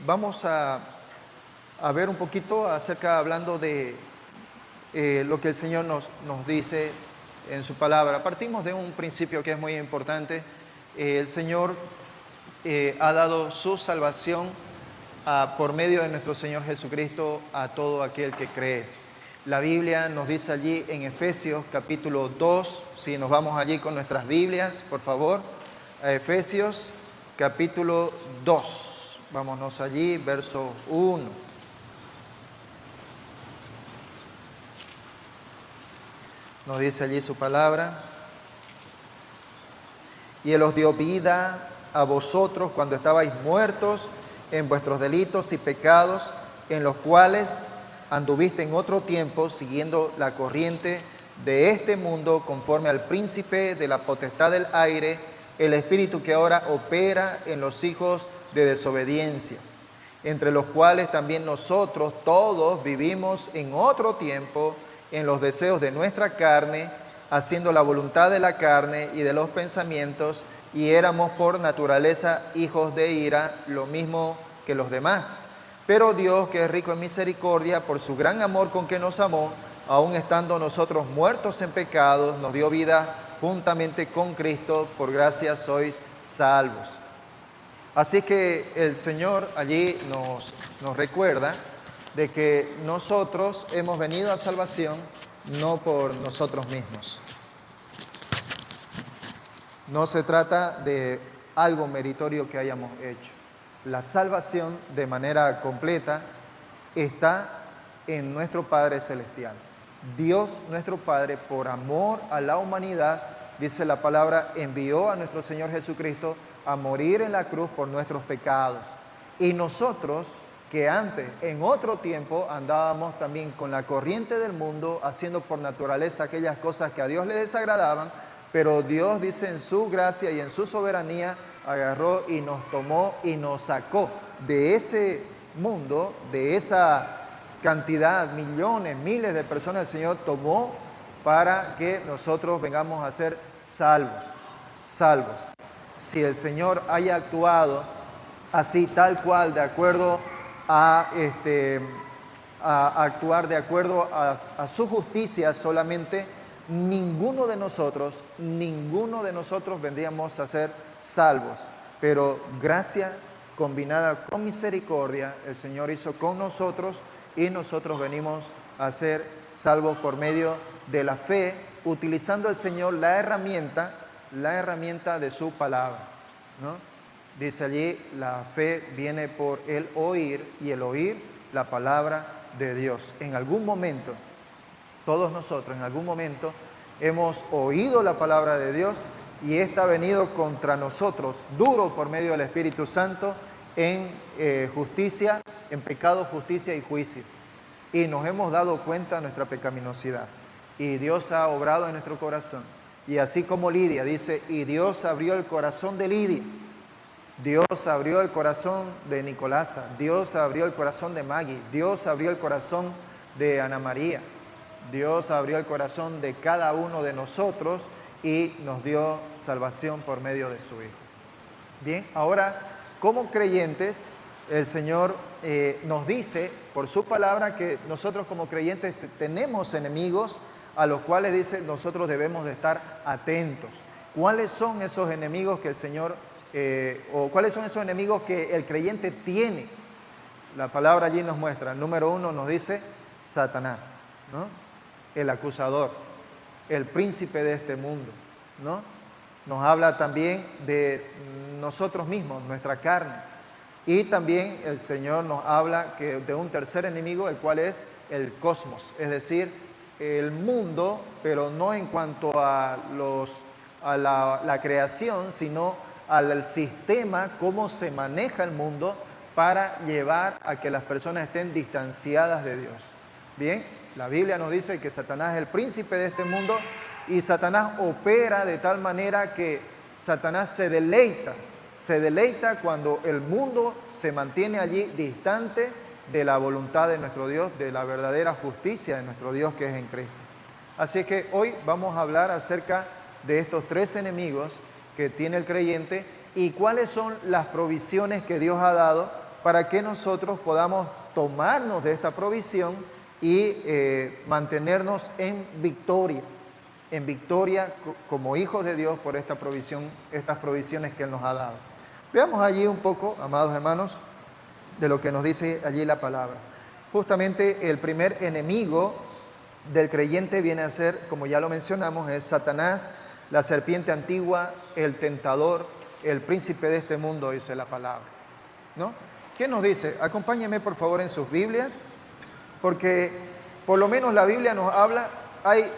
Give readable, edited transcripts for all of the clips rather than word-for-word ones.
vamos a ver un poquito hablando de lo que el Señor nos dice en su palabra. Partimos de un principio que es muy importante. El Señor ha dado su salvación por medio de nuestro Señor Jesucristo a todo aquel que cree. La Biblia nos dice allí en Efesios capítulo 2, si nos vamos allí con nuestras Biblias, por favor, a Efesios capítulo 2, vámonos allí, verso 1. Nos dice allí su palabra: y Él os dio vida a vosotros cuando estabais muertos en vuestros delitos y pecados, en los cuales anduviste en otro tiempo siguiendo la corriente de este mundo, conforme al príncipe de la potestad del aire, el espíritu que ahora opera en los hijos de desobediencia, entre los cuales también nosotros todos vivimos en otro tiempo en los deseos de nuestra carne, haciendo la voluntad de la carne y de los pensamientos, y éramos por naturaleza hijos de ira, lo mismo que los demás. Pero Dios, que es rico en misericordia, por su gran amor con que nos amó, aun estando nosotros muertos en pecados, nos dio vida juntamente con Cristo, por gracia sois salvos. Así que el Señor allí nos recuerda de que nosotros hemos venido a salvación no por nosotros mismos. No se trata de algo meritorio que hayamos hecho. La salvación de manera completa está en nuestro Padre Celestial. Dios nuestro Padre, por amor a la humanidad, dice la palabra, envió a nuestro Señor Jesucristo a morir en la cruz por nuestros pecados. Y nosotros, que antes, en otro tiempo, andábamos también con la corriente del mundo, haciendo por naturaleza aquellas cosas que a Dios le desagradaban, pero Dios, dice, en su gracia y en su soberanía, agarró y nos tomó y nos sacó de ese mundo, de esa cantidad, millones, miles de personas. El Señor tomó para que nosotros vengamos a ser salvos. Si el Señor haya actuado así, tal cual, de acuerdo a actuar de acuerdo a su justicia solamente, ninguno de nosotros vendríamos a ser salvos. Pero gracia combinada con misericordia, el Señor hizo con nosotros, y nosotros venimos a ser salvos por medio de la fe, utilizando el Señor la herramienta de su palabra, ¿no? Dice allí, la fe viene por el oír, y el oír la palabra de Dios. En algún momento, todos nosotros en algún momento hemos oído la palabra de Dios, y esta ha venido contra nosotros duro por medio del Espíritu Santo en justicia, en pecado, justicia y juicio. Y nos hemos dado cuenta de nuestra pecaminosidad. Y Dios ha obrado en nuestro corazón. Y así como Lidia dice, y Dios abrió el corazón de Lidia. Dios abrió el corazón de Nicolasa. Dios abrió el corazón de Maggie. Dios abrió el corazón de Ana María. Dios abrió el corazón de cada uno de nosotros y nos dio salvación por medio de su Hijo. Bien, ahora, como creyentes, el Señor nos dice por su palabra que nosotros como creyentes tenemos enemigos a los cuales, dice, nosotros debemos de estar atentos. ¿Cuáles son esos enemigos que el Señor, o cuáles son esos enemigos que el creyente tiene? La palabra allí nos muestra. Número 1 nos dice Satanás, ¿no? El acusador, el príncipe de este mundo, ¿no? Nos habla también de nosotros mismos, nuestra carne. Y también el Señor nos habla de un tercer enemigo, el cual es el cosmos, es decir, el mundo, pero no en cuanto a la creación, sino al sistema, cómo se maneja el mundo para llevar a que las personas estén distanciadas de Dios. Bien, la Biblia nos dice que Satanás es el príncipe de este mundo, y Satanás opera de tal manera que Satanás se deleita cuando el mundo se mantiene allí distante de la voluntad de nuestro Dios, de la verdadera justicia de nuestro Dios que es en Cristo. Así que hoy vamos a hablar acerca de estos tres enemigos que tiene el creyente y cuáles son las provisiones que Dios ha dado para que nosotros podamos tomarnos de esta provisión y mantenernos en victoria como hijos de Dios por esta provisión, estas provisiones que Él nos ha dado. Veamos allí un poco, amados hermanos, de lo que nos dice allí la palabra. Justamente el primer enemigo del creyente viene a ser, como ya lo mencionamos, es Satanás, la serpiente antigua, el tentador, el príncipe de este mundo, dice la palabra, ¿no? ¿Qué nos dice? Acompáñenme por favor en sus Biblias, porque por lo menos la Biblia nos habla, hay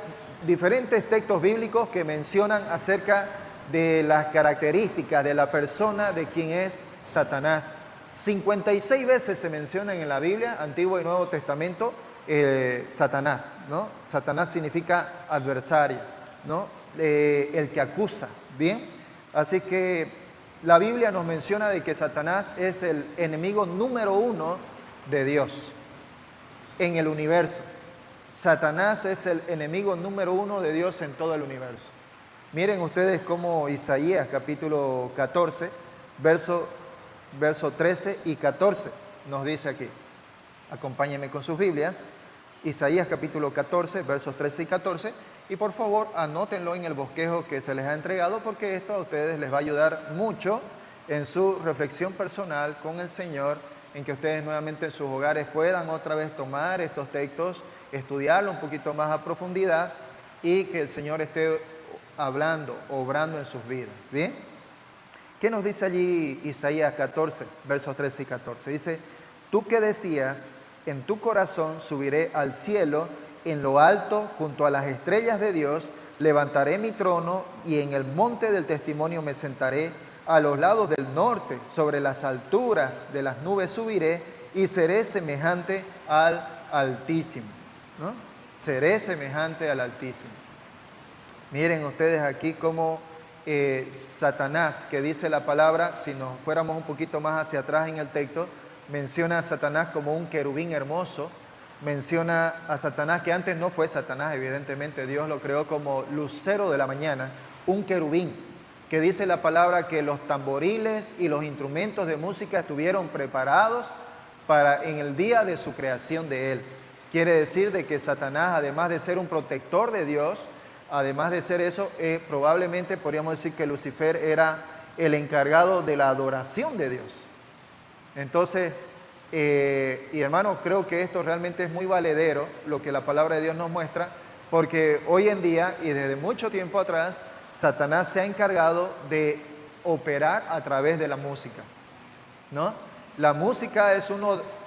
diferentes textos bíblicos que mencionan acerca de las características de la persona de quien es Satanás. 56 veces se mencionan en la Biblia, Antiguo y Nuevo Testamento, Satanás, ¿no? Satanás significa adversario, ¿no? El que acusa, ¿bien? Así que la Biblia nos menciona de que Satanás es el enemigo número 1 de Dios en el universo. Satanás es el enemigo número 1 de Dios en todo el universo. Miren ustedes cómo Isaías capítulo 14, verso 13 y 14 nos dice aquí. Acompáñenme con sus Biblias. Isaías capítulo 14, versos 13 y 14. Y por favor, anótenlo en el bosquejo que se les ha entregado, porque esto a ustedes les va a ayudar mucho en su reflexión personal con el Señor, en que ustedes nuevamente en sus hogares puedan otra vez tomar estos textos, estudiarlo un poquito más a profundidad y que el Señor esté hablando, obrando en sus vidas. ¿Bien? ¿Qué nos dice allí Isaías 14, versos 13 y 14? Dice: tú que decías, en tu corazón subiré al cielo, en lo alto, junto a las estrellas de Dios, levantaré mi trono y en el monte del testimonio me sentaré, a los lados del norte, sobre las alturas de las nubes subiré y seré semejante al Altísimo, ¿no? Seré semejante al Altísimo. Miren ustedes aquí cómo Satanás, que dice la palabra, si nos fuéramos un poquito más hacia atrás en el texto, menciona a Satanás como un querubín hermoso, menciona a Satanás, que antes no fue Satanás, evidentemente Dios lo creó como lucero de la mañana, un querubín, que dice la palabra que los tamboriles y los instrumentos de música estuvieron preparados en el día de su creación de él. Quiere decir de que Satanás, además de ser un protector de Dios, además de ser eso, probablemente podríamos decir que Lucifer era el encargado de la adoración de Dios. Entonces, y hermanos, creo que esto realmente es muy valedero, lo que la palabra de Dios nos muestra, porque hoy en día y desde mucho tiempo atrás, Satanás se ha encargado de operar a través de la música, ¿no? La música es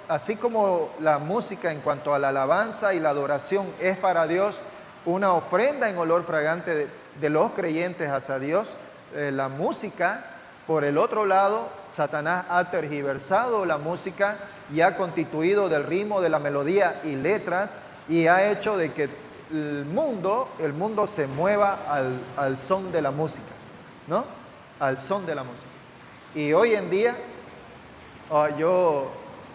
así como la música en cuanto a la alabanza y la adoración es para Dios una ofrenda en olor fragante de los creyentes hacia Dios, la música, por el otro lado, Satanás ha tergiversado la música y ha constituido del ritmo, de la melodía y letras, y ha hecho de que el mundo se mueva al son de la música, ¿no? Al son de la música. Y hoy en día yo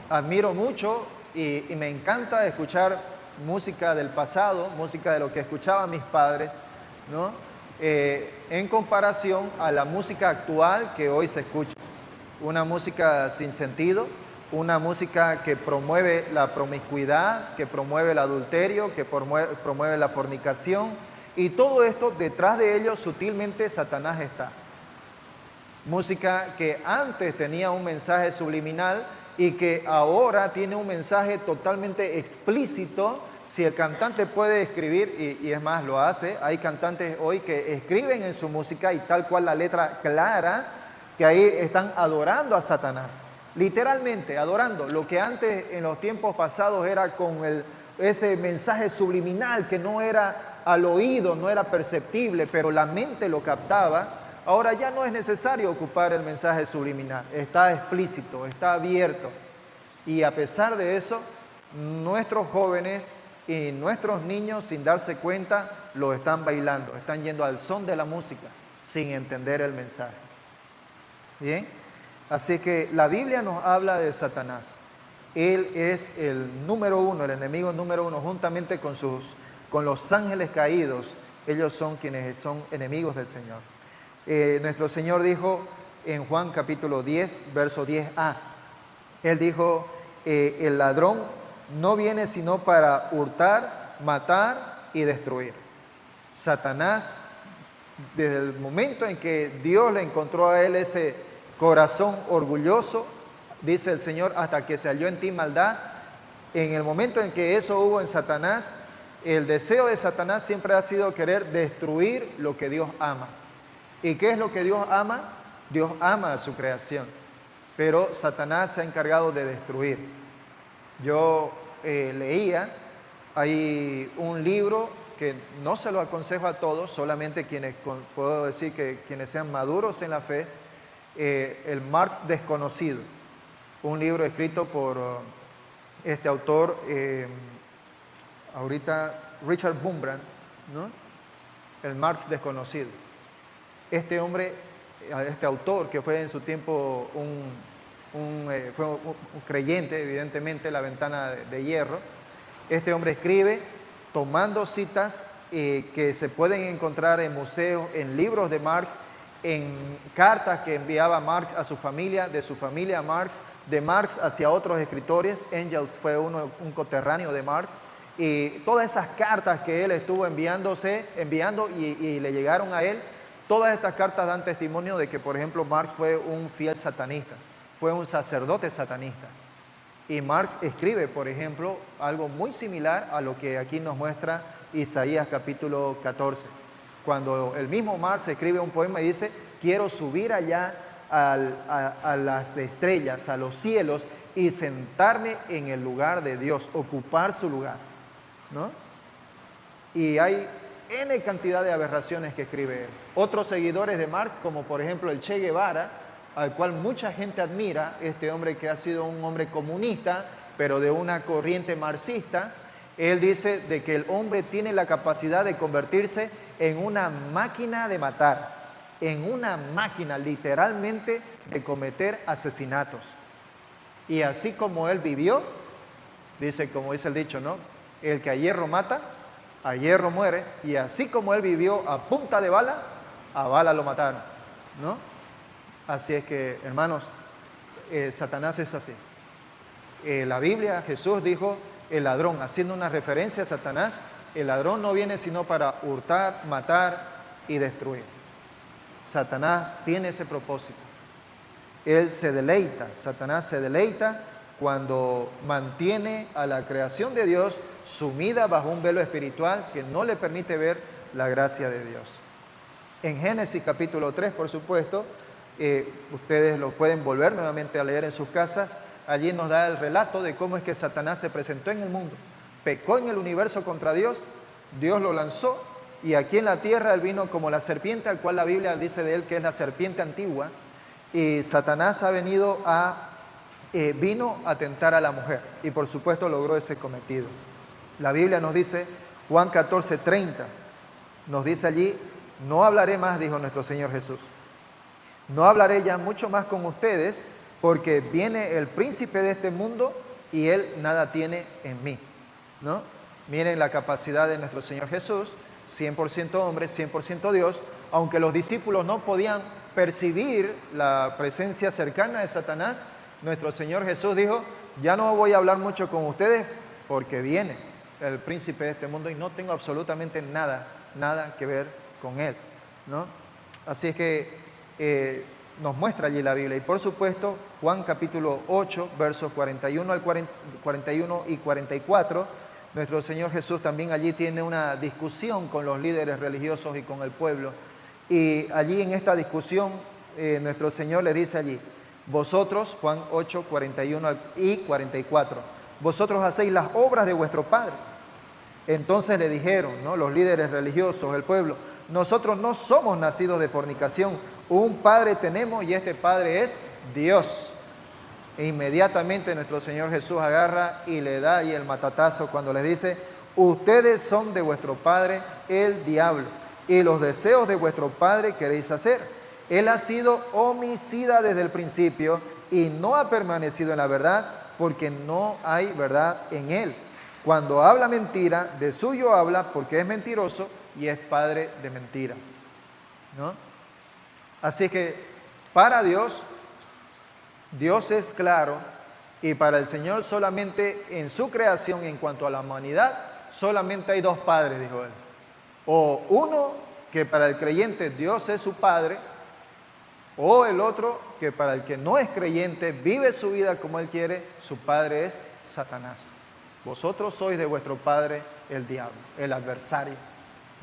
admiro mucho y me encanta escuchar música del pasado, música de lo que escuchaban mis padres, ¿no? En comparación a la música actual que hoy se escucha. Una música sin sentido, una música que promueve la promiscuidad, que promueve el adulterio, que promueve la fornicación, y todo esto detrás de ello sutilmente Satanás está. Música que antes tenía un mensaje subliminal y que ahora tiene un mensaje totalmente explícito. Si el cantante puede escribir, y es más, lo hace, hay cantantes hoy que escriben en su música y tal cual la letra clara, que ahí están adorando a Satanás, literalmente adorando, lo que antes en los tiempos pasados era con ese mensaje subliminal que no era al oído, no era perceptible, pero la mente lo captaba. Ahora ya no es necesario ocupar el mensaje subliminal, está explícito, está abierto, y a pesar de eso, nuestros jóvenes y nuestros niños, sin darse cuenta, lo están bailando, están yendo al son de la música sin entender el mensaje. Bien, así que la Biblia nos habla de Satanás. Él es el número 1, el enemigo número 1, juntamente con los ángeles caídos. Ellos son quienes son enemigos del Señor. Nuestro Señor dijo en Juan capítulo 10, verso 10a: Él dijo, el ladrón no viene sino para hurtar, matar y destruir. Satanás, desde el momento en que Dios le encontró a él ese corazón orgulloso, dice el Señor, hasta que se halló en ti maldad, en el momento en que eso hubo en Satanás, el deseo de Satanás siempre ha sido querer destruir lo que Dios ama. ¿Y qué es lo que Dios ama? Dios ama a su creación, pero Satanás se ha encargado de destruir. Yo leía, hay un libro que no se lo aconsejo a todos, solamente quienes, puedo decir que quienes sean maduros en la fe, el Marx Desconocido, un libro escrito por este autor, ahorita Richard Wurmbrand, ¿no? El Marx Desconocido. Este hombre, este autor, que fue en su tiempo fue un creyente, evidentemente, la ventana de hierro, este hombre escribe tomando citas que se pueden encontrar en museos, en libros de Marx, en cartas que enviaba Marx a su familia, de su familia a Marx, de Marx hacia otros escritores. Engels fue un coterráneo de Marx, y todas esas cartas que él estuvo enviando y le llegaron a él, todas estas cartas dan testimonio de que, por ejemplo, Marx fue un fiel satanista, fue un sacerdote satanista. Y Marx escribe, por ejemplo, algo muy similar a lo que aquí nos muestra Isaías capítulo 14. Cuando el mismo Marx escribe un poema y dice, quiero subir allá a las estrellas, a los cielos, y sentarme en el lugar de Dios, ocupar su lugar, ¿no? Y hay N cantidad de aberraciones que escribe él. Otros seguidores de Marx, como por ejemplo el Che Guevara, al cual mucha gente admira, este hombre que ha sido un hombre comunista, pero de una corriente marxista, él dice de que el hombre tiene la capacidad de convertirse en una máquina de matar, en una máquina literalmente de cometer asesinatos. Y así como él vivió, dice, como dice el dicho, ¿no? El que a hierro mata, a hierro muere, y así como él vivió a punta de bala, a bala lo mataron, ¿no? Así es que, hermanos, Satanás es así. La Biblia, Jesús dijo, el ladrón, haciendo una referencia a Satanás, el ladrón no viene sino para hurtar, matar y destruir. Satanás tiene ese propósito. Él se deleita, Satanás se deleita cuando mantiene a la creación de Dios sumida bajo un velo espiritual que no le permite ver la gracia de Dios. En Génesis capítulo 3, por supuesto, ustedes lo pueden volver nuevamente a leer en sus casas. Allí nos da el relato de cómo es que Satanás se presentó en el mundo, pecó en el universo contra Dios, Dios lo lanzó, y aquí en la tierra él vino como la serpiente, al cual la Biblia dice de él que es la serpiente antigua, y Satanás vino a tentar a la mujer, y por supuesto logró ese cometido. La Biblia nos dice, Juan 14:30, nos dice allí, no hablaré más, dijo nuestro Señor Jesús, no hablaré ya mucho más con ustedes, porque viene el príncipe de este mundo y él nada tiene en mí, ¿no? Miren la capacidad de nuestro Señor Jesús, 100% hombre, 100% Dios, aunque los discípulos no podían percibir la presencia cercana de Satanás, nuestro Señor Jesús dijo, ya no voy a hablar mucho con ustedes, porque viene el príncipe de este mundo y no tengo absolutamente nada que ver con él, ¿no? Así es que nos muestra allí la Biblia. Y por supuesto, Juan capítulo 8, versos 41 y 44, nuestro Señor Jesús también allí tiene una discusión con los líderes religiosos y con el pueblo. Y allí en esta discusión, nuestro Señor le dice allí, vosotros, Juan 8, 41 y 44, vosotros hacéis las obras de vuestro Padre. Entonces le dijeron, ¿no?, los líderes religiosos, el pueblo, nosotros no somos nacidos de fornicación, un Padre tenemos y este Padre es Dios. E inmediatamente nuestro Señor Jesús agarra y le da ahí el matatazo cuando les dice, ustedes son de vuestro padre el diablo y los deseos de vuestro padre queréis hacer. Él ha sido homicida desde el principio y no ha permanecido en la verdad porque no hay verdad en él. Cuando habla mentira, de suyo habla porque es mentiroso y es padre de mentira, ¿no? Así que para Dios, Dios es claro Y para el Señor solamente en su creación, en cuanto a la humanidad, solamente hay dos padres, dijo Él. O uno, que para el creyente Dios es su Padre, o el otro, que para el que no es creyente, vive su vida como Él quiere, su padre es Satanás. Vosotros sois de vuestro padre el diablo, el adversario,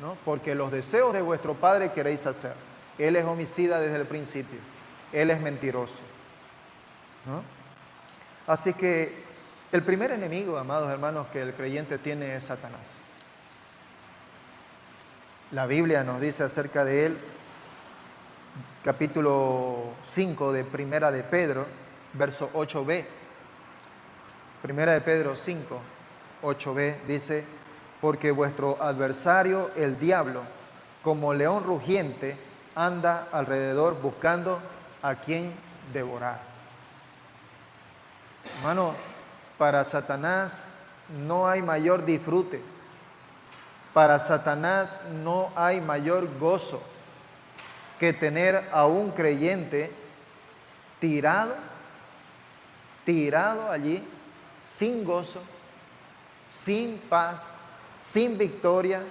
¿no? Porque los deseos de vuestro padre queréis hacer. Él es homicida desde el principio, Él es mentiroso, ¿no? Así que el primer enemigo, amados hermanos, que el creyente tiene es Satanás. La Biblia nos dice acerca de él, capítulo 5 de Primera de Pedro, verso 8b. Primera de Pedro 5, 8b dice: porque vuestro adversario, el diablo, como león rugiente, anda alrededor buscando a quien devorar. Hermano, para Satanás no hay mayor disfrute. Para Satanás no hay mayor gozo que tener a un creyente tirado allí, sin gozo, sin paz, sin victoria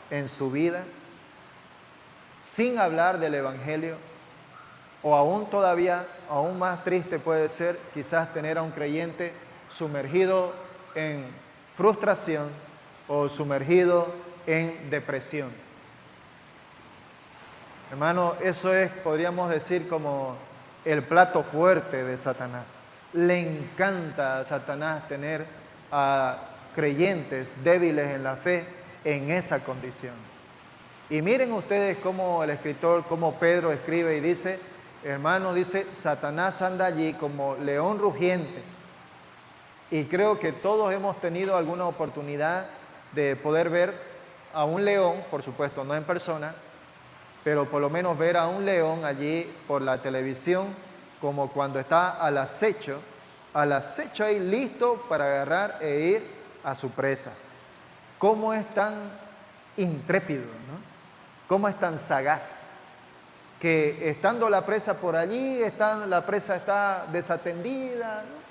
en su vida, sin hablar del Evangelio, o aún todavía, aún más triste puede ser quizás tener a un creyente sumergido en frustración o sumergido en depresión. Hermano, eso es, podríamos decir, como el plato fuerte de Satanás. Le encanta a Satanás tener a creyentes débiles en la fe en esa condición. Y miren ustedes cómo el escritor, cómo Pedro escribe y dice, hermano, dice, Satanás anda allí como león rugiente. Y creo que todos hemos tenido alguna oportunidad de poder ver a un león, por supuesto no en persona, pero por lo menos ver a un león allí por la televisión, como cuando está al acecho ahí listo para agarrar e ir a su presa. ¿Cómo es tan intrépido, ¿no? ¿Cómo es tan sagaz? Que estando la presa por allí, la presa está desatendida, ¿no?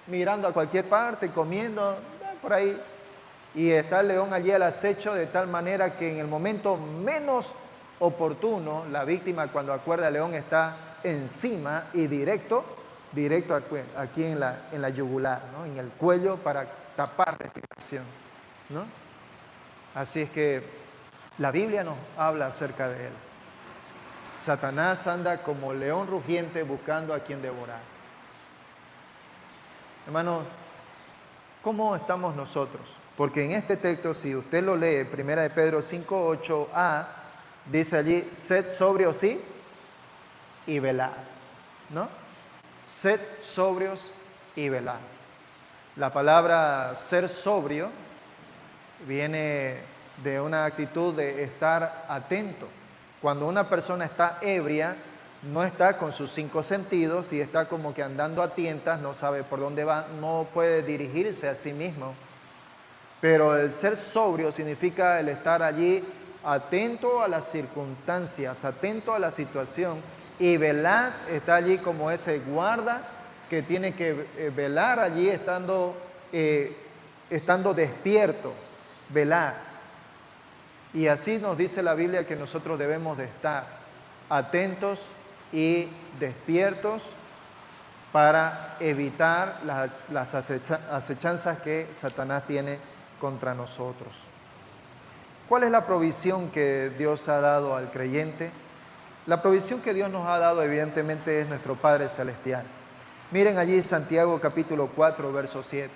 Mirando a cualquier parte, comiendo, por ahí. Y está el león allí al acecho de tal manera que en el momento menos oportuno, la víctima cuando acuerda al león está encima y directo aquí en la yugular, ¿no? En el cuello para tapar respiración, ¿no? Así es que la Biblia nos habla acerca de él. Satanás anda como león rugiente buscando a quien devorar. Hermanos, ¿cómo estamos nosotros? Porque en este texto, si usted lo lee, 1 de Pedro 5:8a, dice allí, sed sobrios sí y velad, ¿no? Sed sobrios y velad. La palabra ser sobrio viene de una actitud de estar atento. Cuando una persona está ebria, no está con sus 5 sentidos y está como que andando a tientas, no sabe por dónde va, no puede dirigirse a sí mismo. Pero el ser sobrio significa el estar allí atento a las circunstancias, atento a la situación, y velar está allí como ese guarda que tiene que velar allí estando despierto, velar. Y así nos dice la Biblia que nosotros debemos de estar atentos y despiertos para evitar las acechanzas que Satanás tiene contra nosotros. ¿Cuál es la provisión que Dios ha dado al creyente? La provisión que Dios nos ha dado evidentemente es nuestro Padre Celestial. Miren allí Santiago capítulo 4, verso 7.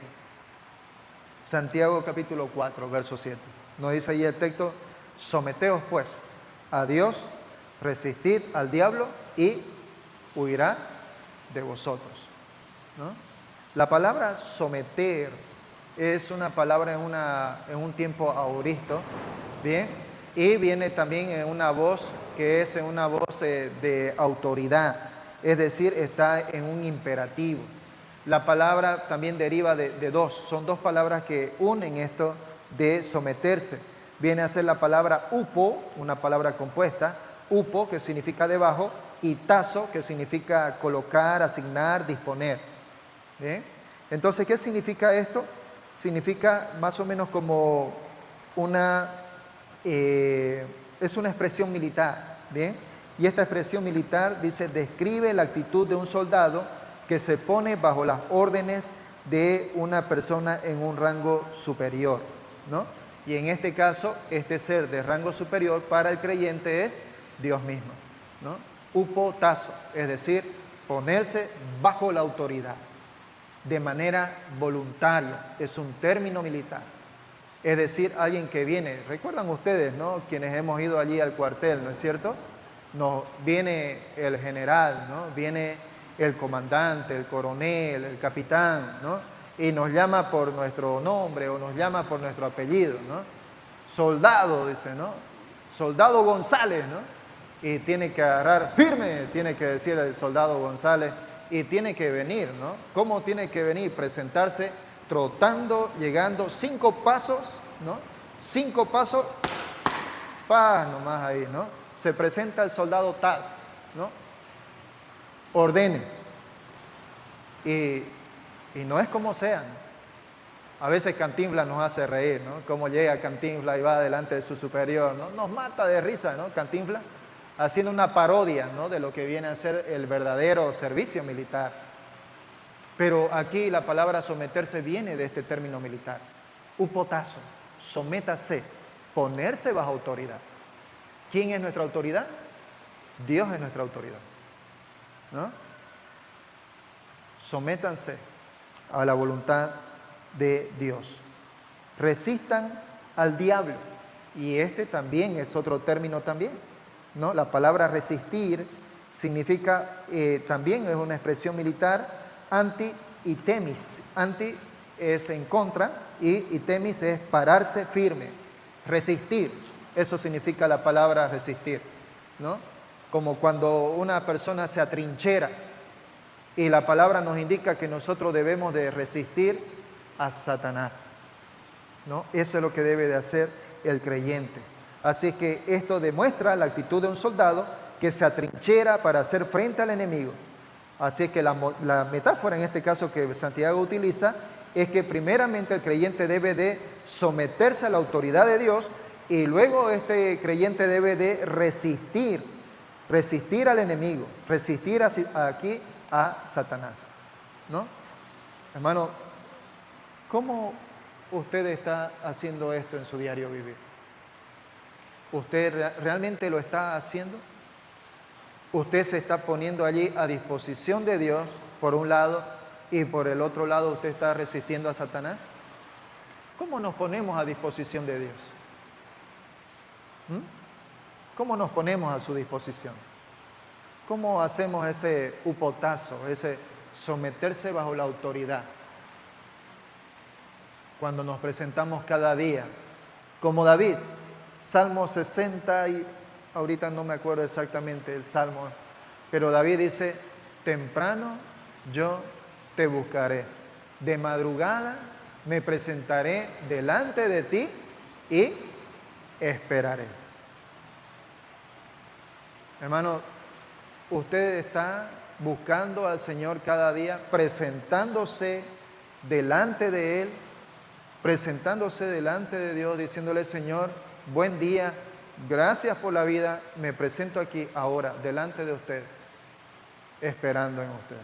Santiago capítulo 4, verso 7. Nos dice allí el texto, someteos pues a Dios, resistid al diablo y huirá de vosotros, ¿no? La palabra someter es una palabra en un tiempo aoristo, ¿bien? Y viene también en una voz que es en una voz de autoridad, es decir, está en un imperativo. La palabra también deriva de dos, son dos palabras que unen esto de someterse. Viene a ser la palabra upo, una palabra compuesta, upo que significa debajo y tazo que significa colocar, asignar, disponer. ¿Bien? Entonces, ¿qué significa esto? Significa más o menos como es una expresión militar, ¿bien? Y esta expresión militar dice, describe la actitud de un soldado que se pone bajo las órdenes de una persona en un rango superior, ¿no? Y en este caso, este ser de rango superior para el creyente es Dios mismo, ¿no? Upotazo, es decir, ponerse bajo la autoridad de manera voluntaria, es un término militar. Es decir, alguien que viene, recuerdan ustedes, ¿no? Quienes hemos ido allí al cuartel, ¿no es cierto? Nos viene el general, ¿no? Viene el comandante, el coronel, el capitán, ¿no? Y nos llama por nuestro nombre o nos llama por nuestro apellido, ¿no? Soldado, dice, ¿no? Soldado González, ¿no? Y tiene que agarrar firme, tiene que decir el soldado González, y tiene que venir, ¿no? ¿Cómo tiene que venir? Presentarse trotando, llegando 5 pasos, ¿no? 5 pasos, paz nomás ahí, ¿no? Se presenta el soldado tal, ¿no? Ordene. Y no es como sea, ¿no? A veces Cantinflas nos hace reír, ¿no? Cómo llega Cantinflas y va delante de su superior, ¿no? Nos mata de risa, ¿no? Cantinflas, haciendo una parodia, ¿no? De lo que viene a ser el verdadero servicio militar. Pero aquí la palabra someterse viene de este término militar. Upotazo, sométase, ponerse bajo autoridad. ¿Quién es nuestra autoridad? Dios es nuestra autoridad, ¿no? Sométanse a la voluntad de Dios. Resistan al diablo. Y este también es otro término también, ¿no? La palabra resistir significa, también es una expresión militar, anti y temis. Anti es en contra y temis es pararse firme, resistir. Eso significa la palabra resistir, ¿no? Como cuando una persona se atrinchera y la palabra nos indica que nosotros debemos de resistir a Satanás, ¿no? Eso es lo que debe de hacer el creyente. Así que esto demuestra la actitud de un soldado que se atrinchera para hacer frente al enemigo. Así que la metáfora en este caso que Santiago utiliza es que primeramente el creyente debe de someterse a la autoridad de Dios y luego este creyente debe de resistir al enemigo, resistir aquí a Satanás, ¿no? Hermano, ¿cómo usted está haciendo esto en su diario vivir? ¿Usted realmente lo está haciendo? Usted se está poniendo allí a disposición de Dios, por un lado, y por el otro lado usted está resistiendo a Satanás. ¿Cómo nos ponemos a disposición de Dios? ¿Cómo nos ponemos a su disposición? ¿Cómo hacemos ese upotazo, ese someterse bajo la autoridad? Cuando nos presentamos cada día, como David, Salmo 60 y ahorita no me acuerdo exactamente el Salmo, pero David dice, temprano yo te buscaré, de madrugada me presentaré delante de ti y esperaré. Hermano, usted está buscando al Señor cada día, presentándose delante de Él, presentándose delante de Dios, diciéndole, Señor, buen día, gracias por la vida, me presento aquí ahora, delante de usted, esperando en usted.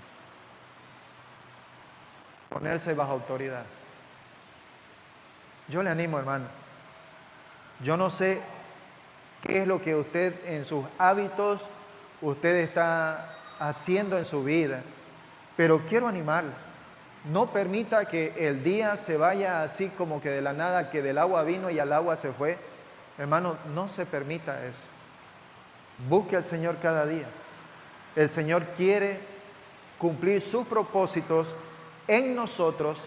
Ponerse bajo autoridad. Yo le animo, hermano. Yo no sé qué es lo que usted en sus hábitos, usted está haciendo en su vida, pero quiero animarle. No permita que el día se vaya así como que de la nada, que del agua vino y al agua se fue. Hermano, no se permita eso. Busque al Señor cada día. El Señor quiere cumplir sus propósitos en nosotros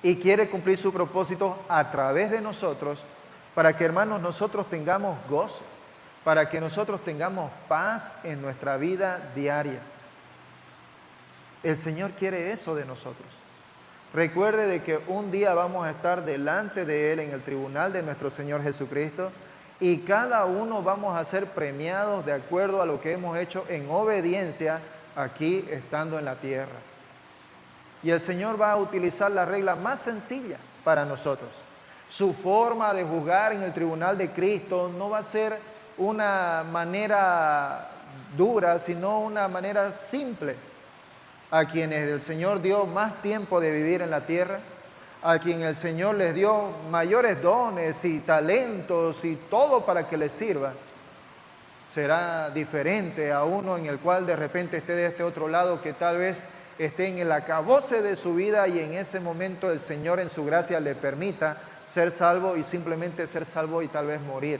y quiere cumplir sus propósitos a través de nosotros para que, hermanos, nosotros tengamos gozo, para que nosotros tengamos paz en nuestra vida diaria. El Señor quiere eso de nosotros. Recuerde de que un día vamos a estar delante de Él en el tribunal de nuestro Señor Jesucristo y cada uno vamos a ser premiados de acuerdo a lo que hemos hecho en obediencia aquí estando en la tierra. Y el Señor va a utilizar la regla más sencilla para nosotros. Su forma de juzgar en el tribunal de Cristo no va a ser una manera dura, sino una manera simple. A quienes el Señor dio más tiempo de vivir en la tierra, a quien el Señor les dio mayores dones y talentos y todo para que les sirva, será diferente a uno en el cual de repente esté de este otro lado, que tal vez esté en el acabose de su vida y en ese momento el Señor en su gracia le permita ser salvo y simplemente ser salvo y tal vez morir.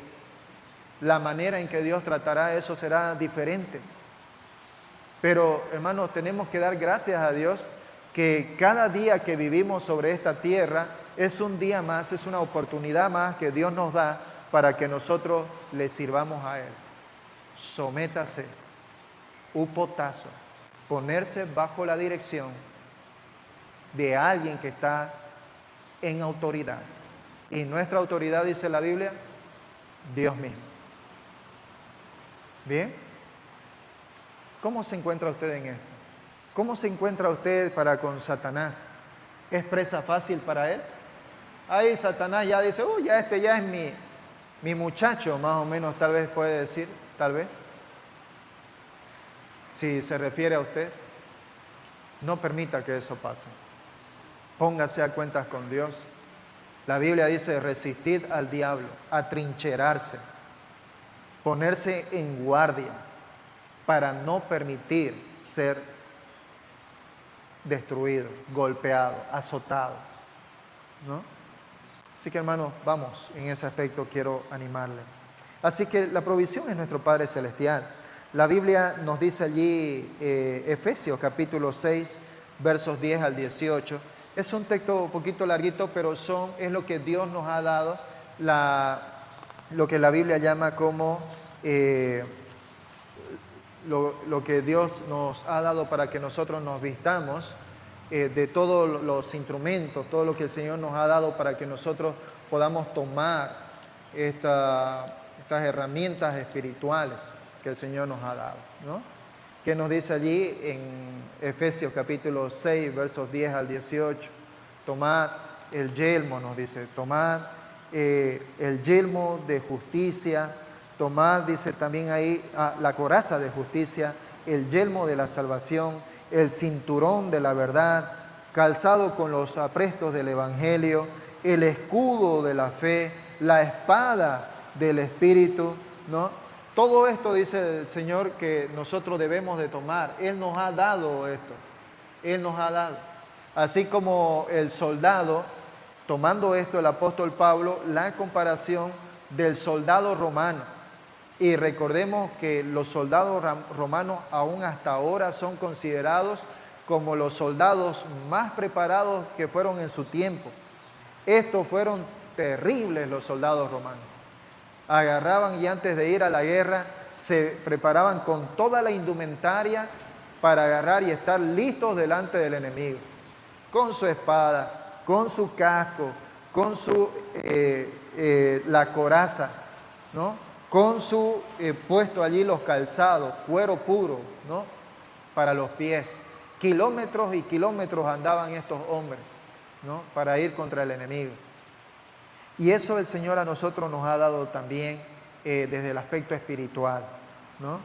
La manera en que Dios tratará eso será diferente. Pero, hermanos, tenemos que dar gracias a Dios que cada día que vivimos sobre esta tierra es un día más, es una oportunidad más que Dios nos da para que nosotros le sirvamos a Él. Sométase, upotazo, ponerse bajo la dirección de alguien que está en autoridad. Y nuestra autoridad, dice la Biblia, Dios mismo. ¿Bien? ¿Cómo se encuentra usted en esto? ¿Cómo se encuentra usted para con Satanás? ¿Es presa fácil para él? Ahí Satanás ya dice, ya este ya es mi muchacho, más o menos tal vez puede decir, tal vez. Si se refiere a usted, no permita que eso pase. Póngase a cuentas con Dios. La Biblia dice, resistid al diablo, atrincherarse, ponerse en guardia para no permitir ser destruido, golpeado, azotado, ¿no? Así que, hermanos, vamos, en ese aspecto quiero animarle. Así que la provisión es nuestro Padre Celestial. La Biblia nos dice allí, Efesios capítulo 6, versos 10 al 18. Es un texto un poquito larguito, pero es lo que Dios nos ha dado, lo que la Biblia llama como lo que Dios nos ha dado para que nosotros nos vistamos de todos los instrumentos, todo lo que el Señor nos ha dado para que nosotros podamos tomar estas herramientas espirituales que el Señor nos ha dado, ¿no? Que nos dice allí en Efesios capítulo 6, versos 10 al 18, tomad el yelmo, nos dice, tomad el yelmo de justicia, tomad, dice también ahí, la coraza de justicia, el yelmo de la salvación, el cinturón de la verdad, calzado con los aprestos del Evangelio, el escudo de la fe, la espada del Espíritu, ¿no? Todo esto dice el Señor que nosotros debemos de tomar. Él nos ha dado esto. Él nos ha dado. Así como el soldado, tomando esto el apóstol Pablo, la comparación del soldado romano. Y recordemos que los soldados romanos aún hasta ahora son considerados como los soldados más preparados que fueron en su tiempo. Estos fueron terribles los soldados romanos. Agarraban y antes de ir a la guerra se preparaban con toda la indumentaria para agarrar y estar listos delante del enemigo. Con su espada, con su casco, con la coraza, ¿no? Con su puesto allí los calzados, cuero puro, ¿no? Para los pies. Kilómetros y kilómetros andaban estos hombres, ¿no? Para ir contra el enemigo. Y eso el Señor a nosotros nos ha dado también desde el aspecto espiritual, ¿no?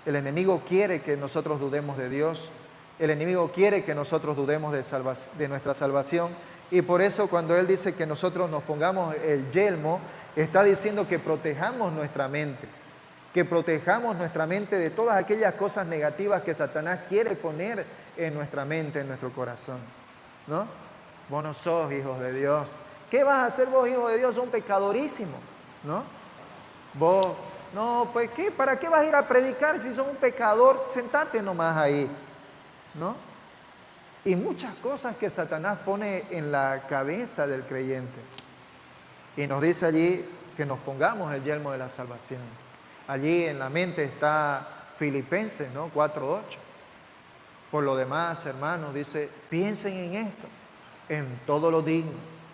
El enemigo quiere que nosotros dudemos de Dios. El enemigo quiere que nosotros dudemos de nuestra salvación. Y por eso cuando Él dice que nosotros nos pongamos el yelmo, está diciendo que protejamos nuestra mente. Que protejamos nuestra mente de todas aquellas cosas negativas que Satanás quiere poner en nuestra mente, en nuestro corazón, ¿no? Vos no sos hijos de Dios. ¿Qué vas a hacer vos, hijo de Dios? Sos un pecadorísimo, ¿no? Vos, no, pues ¿qué? ¿Para qué vas a ir a predicar si sos un pecador? Sentate nomás ahí, ¿no? Y muchas cosas que Satanás pone en la cabeza del creyente. Y nos dice allí que nos pongamos el yelmo de la salvación. Allí en la mente está Filipenses, ¿no? 4:8. Por lo demás, hermanos, dice, piensen en esto, en todo lo digno,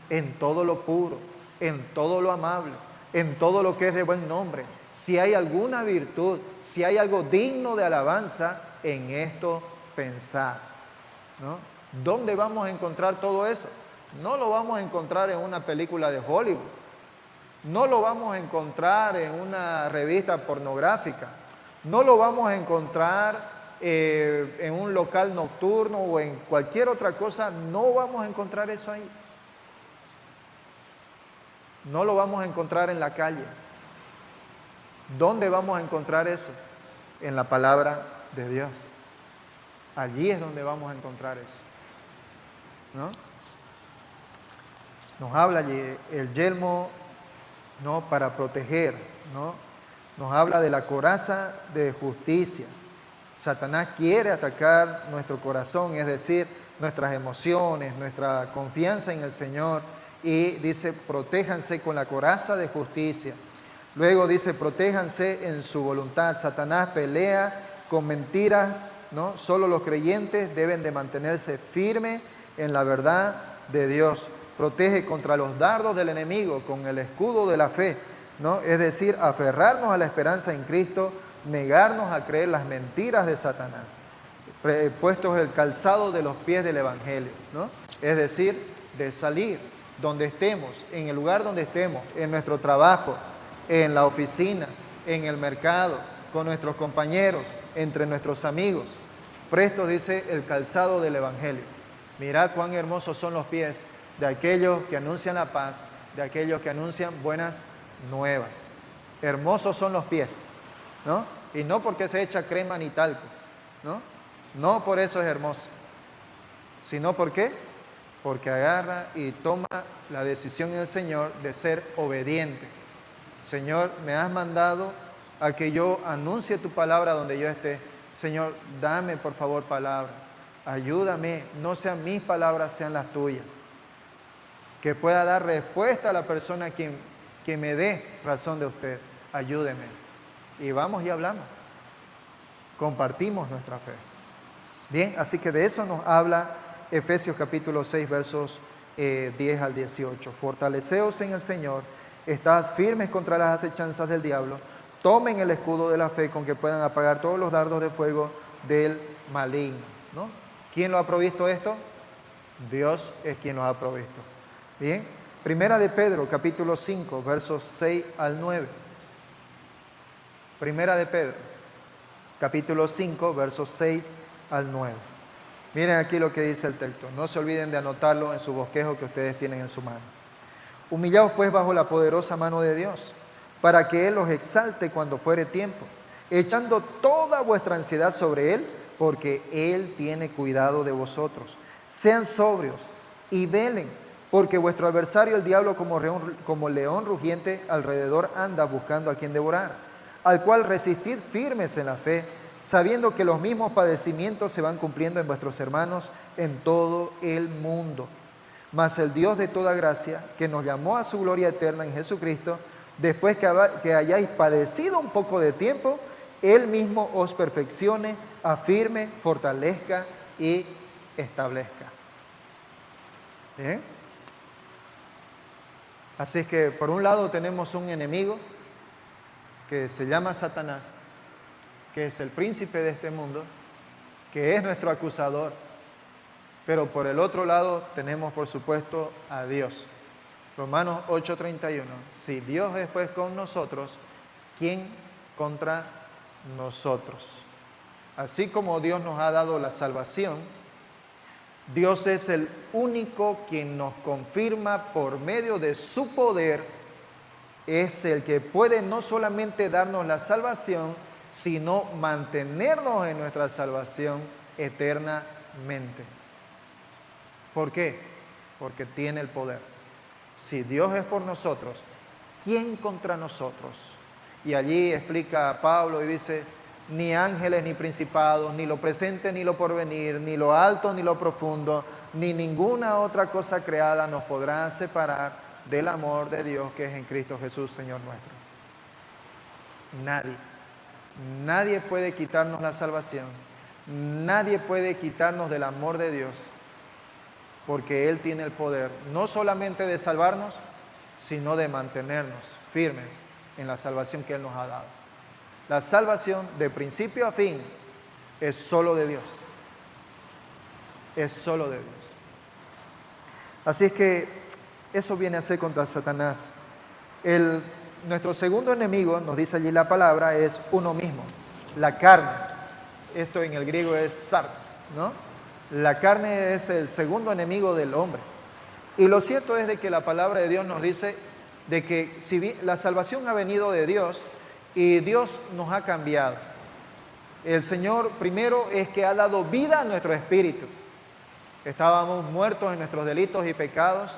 en todo lo puro, en todo lo amable, en todo lo que es de buen nombre. Si hay alguna virtud, si hay algo digno de alabanza, en esto pensar, ¿no? ¿Dónde vamos a encontrar todo eso? No lo vamos a encontrar en una película de Hollywood. No lo vamos a encontrar en una revista pornográfica. No lo vamos a encontrar en un local nocturno o en cualquier otra cosa. No vamos a encontrar eso ahí. No lo vamos a encontrar en la calle. ¿Dónde vamos a encontrar eso? En la palabra de Dios. Allí es donde vamos a encontrar eso, ¿no? Nos habla allí el yelmo, ¿no?, para proteger, ¿no? Nos habla de la coraza de justicia. Satanás quiere atacar nuestro corazón, es decir, nuestras emociones, nuestra confianza en el Señor. Y dice, protéjanse con la coraza de justicia. Luego dice, protéjanse en su voluntad. Satanás pelea con mentiras, ¿no? Solo los creyentes deben de mantenerse firmes en la verdad de Dios. Protege contra los dardos del enemigo con el escudo de la fe, ¿no? Es decir, aferrarnos a la esperanza en Cristo, negarnos a creer las mentiras de Satanás. Puestos el calzado de los pies del Evangelio, ¿no? Es decir, de salir donde estemos, en el lugar donde estemos, en nuestro trabajo, en la oficina, en el mercado, con nuestros compañeros, entre nuestros amigos. Prestos, dice, el calzado del Evangelio. Mirad cuán hermosos son los pies de aquellos que anuncian la paz, de aquellos que anuncian buenas nuevas. Hermosos son los pies, ¿no? Y no porque se echa crema ni talco, ¿no? No por eso es hermoso, sino ¿por qué? Porque agarra y toma la decisión en el Señor de ser obediente. Señor, me has mandado a que yo anuncie tu palabra donde yo esté. Señor, dame por favor palabra, ayúdame, no sean mis palabras, sean las tuyas. Que pueda dar respuesta a la persona que me dé razón de usted. Ayúdeme. Y vamos y hablamos. Compartimos nuestra fe. Bien, así que de eso nos habla Efesios capítulo 6, versos 10 al 18. Fortaleceos en el Señor, estad firmes contra las acechanzas del diablo, tomen el escudo de la fe con que puedan apagar todos los dardos de fuego del maligno, ¿no? ¿Quién lo ha provisto esto? Dios es quien lo ha provisto. Bien, Primera de Pedro capítulo 5, versos 6 al 9. Primera de Pedro capítulo 5, versos 6 al 9. Miren aquí lo que dice el texto. No se olviden de anotarlo en su bosquejo que ustedes tienen en su mano. Humillaos pues bajo la poderosa mano de Dios, para que Él os exalte cuando fuere tiempo, echando toda vuestra ansiedad sobre Él, porque Él tiene cuidado de vosotros. Sean sobrios y velen, porque vuestro adversario el diablo como león rugiente alrededor anda buscando a quien devorar, al cual resistid firmes en la fe, sabiendo que los mismos padecimientos se van cumpliendo en vuestros hermanos en todo el mundo. Mas el Dios de toda gracia, que nos llamó a su gloria eterna en Jesucristo, después que hayáis padecido un poco de tiempo, Él mismo os perfeccione, afirme, fortalezca y establezca. ¿Bien? Así es que por un lado tenemos un enemigo que se llama Satanás, que es el príncipe de este mundo, que es nuestro acusador. Pero por el otro lado tenemos, por supuesto, a Dios. Romanos 8:31. Si Dios es pues con nosotros, ¿quién contra nosotros? Así como Dios nos ha dado la salvación, Dios es el único quien nos confirma por medio de su poder. Es el que puede no solamente darnos la salvación, sino mantenernos en nuestra salvación eternamente. ¿Por qué? Porque tiene el poder. Si Dios es por nosotros, ¿quién contra nosotros? Y allí explica Pablo y dice, ni ángeles ni principados, ni lo presente ni lo porvenir, ni lo alto ni lo profundo, ni ninguna otra cosa creada nos podrá separar del amor de Dios que es en Cristo Jesús, Señor nuestro. Nadie puede quitarnos la salvación, nadie puede quitarnos del amor de Dios, porque Él tiene el poder, no solamente de salvarnos, sino de mantenernos firmes en la salvación que Él nos ha dado. La salvación de principio a fin es solo de Dios. es solo de Dios. Así es que eso viene a ser contra Satanás. Nuestro segundo enemigo, nos dice allí la palabra, es uno mismo, la carne. Esto en el griego es sarx, ¿no? La carne es el segundo enemigo del hombre. Y lo cierto es de que la palabra de Dios nos dice de que si bien la salvación ha venido de Dios y Dios nos ha cambiado. El Señor primero es que ha dado vida a nuestro espíritu. Estábamos muertos en nuestros delitos y pecados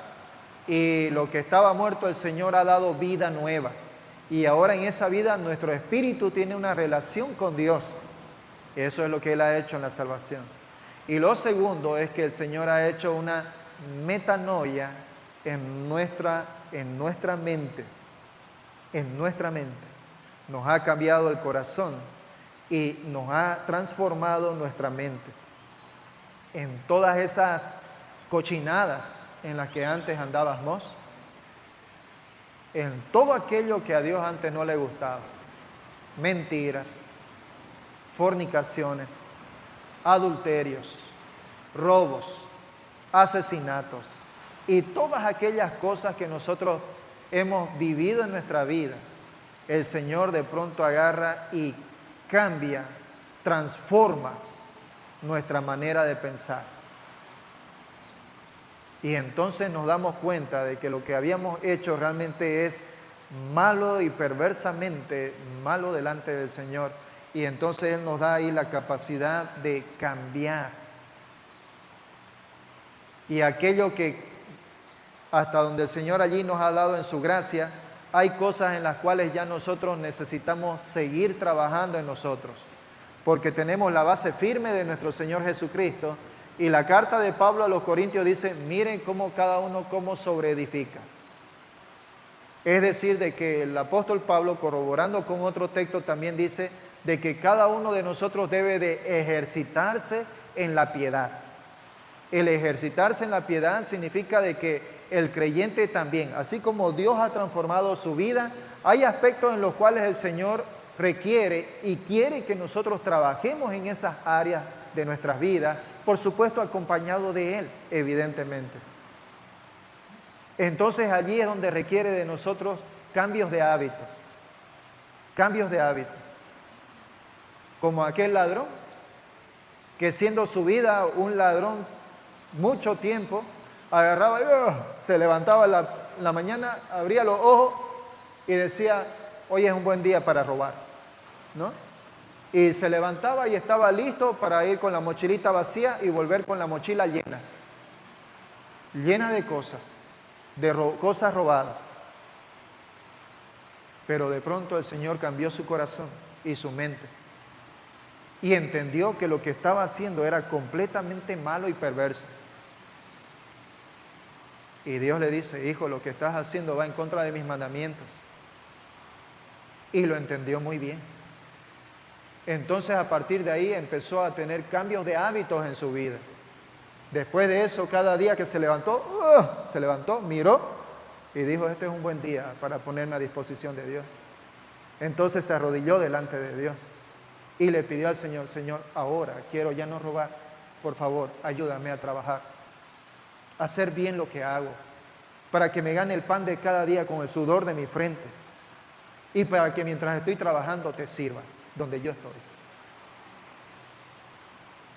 y lo que estaba muerto el Señor ha dado vida nueva. Y ahora en esa vida nuestro espíritu tiene una relación con Dios. Eso es lo que Él ha hecho en la salvación. Y lo segundo es que el Señor ha hecho una metanoia en nuestra mente. En nuestra mente. Nos ha cambiado el corazón y nos ha transformado nuestra mente. En todas esas cochinadas en las que antes andábamos, en todo aquello que a Dios antes no le gustaba, mentiras, fornicaciones, adulterios, robos, asesinatos y todas aquellas cosas que nosotros hemos vivido en nuestra vida, el Señor de pronto agarra y cambia, transforma nuestra manera de pensar. Y entonces nos damos cuenta de que lo que habíamos hecho realmente es malo y perversamente malo delante del Señor. Y entonces Él nos da ahí la capacidad de cambiar. Y aquello que hasta donde el Señor allí nos ha dado en su gracia, hay cosas en las cuales ya nosotros necesitamos seguir trabajando en nosotros. Porque tenemos la base firme de nuestro Señor Jesucristo. Y la carta de Pablo a los Corintios dice, miren cómo cada uno cómo sobreedifica. Es decir, de que el apóstol Pablo, corroborando con otro texto, también dice de que cada uno de nosotros debe de ejercitarse en la piedad. El ejercitarse en la piedad significa de que el creyente también, así como Dios ha transformado su vida, hay aspectos en los cuales el Señor requiere y quiere que nosotros trabajemos en esas áreas de nuestras vidas, por supuesto acompañado de Él, evidentemente. Entonces allí es donde requiere de nosotros cambios de hábito. Cambios de hábito. Como aquel ladrón, que siendo su vida un ladrón mucho tiempo, agarraba y se levantaba en la mañana, abría los ojos y decía, hoy es un buen día para robar, ¿no? Y se levantaba y estaba listo para ir con la mochilita vacía y volver con la mochila llena. Llena de cosas, cosas robadas. Pero de pronto el Señor cambió su corazón y su mente. Y entendió que lo que estaba haciendo era completamente malo y perverso. Y Dios le dice, hijo, lo que estás haciendo va en contra de mis mandamientos. Y lo entendió muy bien. Entonces a partir de ahí empezó a tener cambios de hábitos en su vida. Después de eso, cada día que se levantó, miró y dijo, este es un buen día para ponerme a disposición de Dios. Entonces se arrodilló delante de Dios y le pidió al Señor, Señor, ahora quiero ya no robar, por favor, ayúdame a trabajar, a hacer bien lo que hago, para que me gane el pan de cada día con el sudor de mi frente y para que mientras estoy trabajando te sirva donde yo estoy.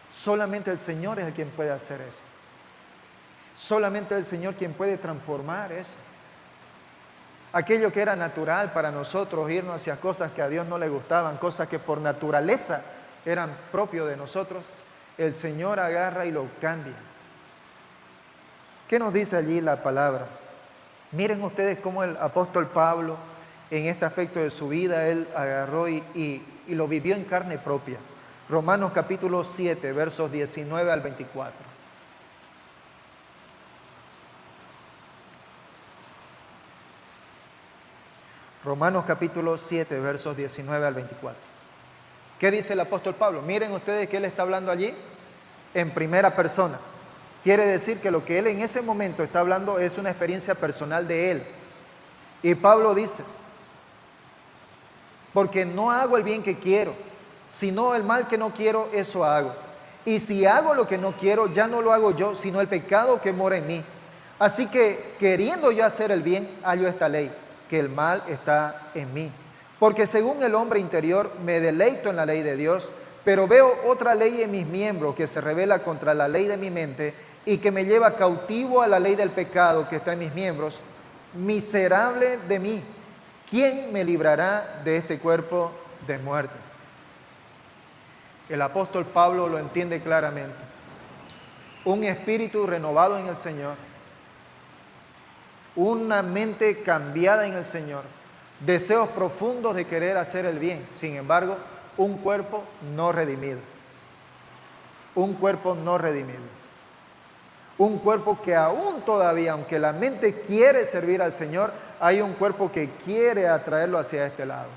Solamente el Señor es el quien puede hacer eso. Solamente el Señor quien puede transformar eso. Aquello que era natural para nosotros, irnos hacia cosas que a Dios no le gustaban, cosas que por naturaleza eran propios de nosotros, el Señor agarra y lo cambia. ¿Qué nos dice allí la palabra? Miren ustedes cómo el apóstol Pablo, en este aspecto de su vida, él agarró y lo vivió en carne propia. Romanos capítulo 7, versos 19 al 24. Romanos capítulo 7, versos 19 al 24. ¿Qué dice el apóstol Pablo? Miren ustedes que él está hablando allí en primera persona. Quiere decir que lo que él en ese momento está hablando es una experiencia personal de él. Y Pablo dice, porque no hago el bien que quiero, sino el mal que no quiero, eso hago. Y si hago lo que no quiero, ya no lo hago yo, sino el pecado que mora en mí. Así que, queriendo yo hacer el bien, hallo esta ley, que el mal está en mí. Porque según el hombre interior, me deleito en la ley de Dios, pero veo otra ley en mis miembros que se revela contra la ley de mi mente y que me lleva cautivo a la ley del pecado que está en mis miembros. Miserable de mí, ¿quién me librará de este cuerpo de muerte? El apóstol Pablo lo entiende claramente. Un espíritu renovado en el Señor, una mente cambiada en el Señor, deseos profundos de querer hacer el bien, sin embargo, un cuerpo no redimido. Un cuerpo no redimido. Un cuerpo que aún todavía, aunque la mente quiere servir al Señor, hay un cuerpo que quiere atraerlo hacia este lado.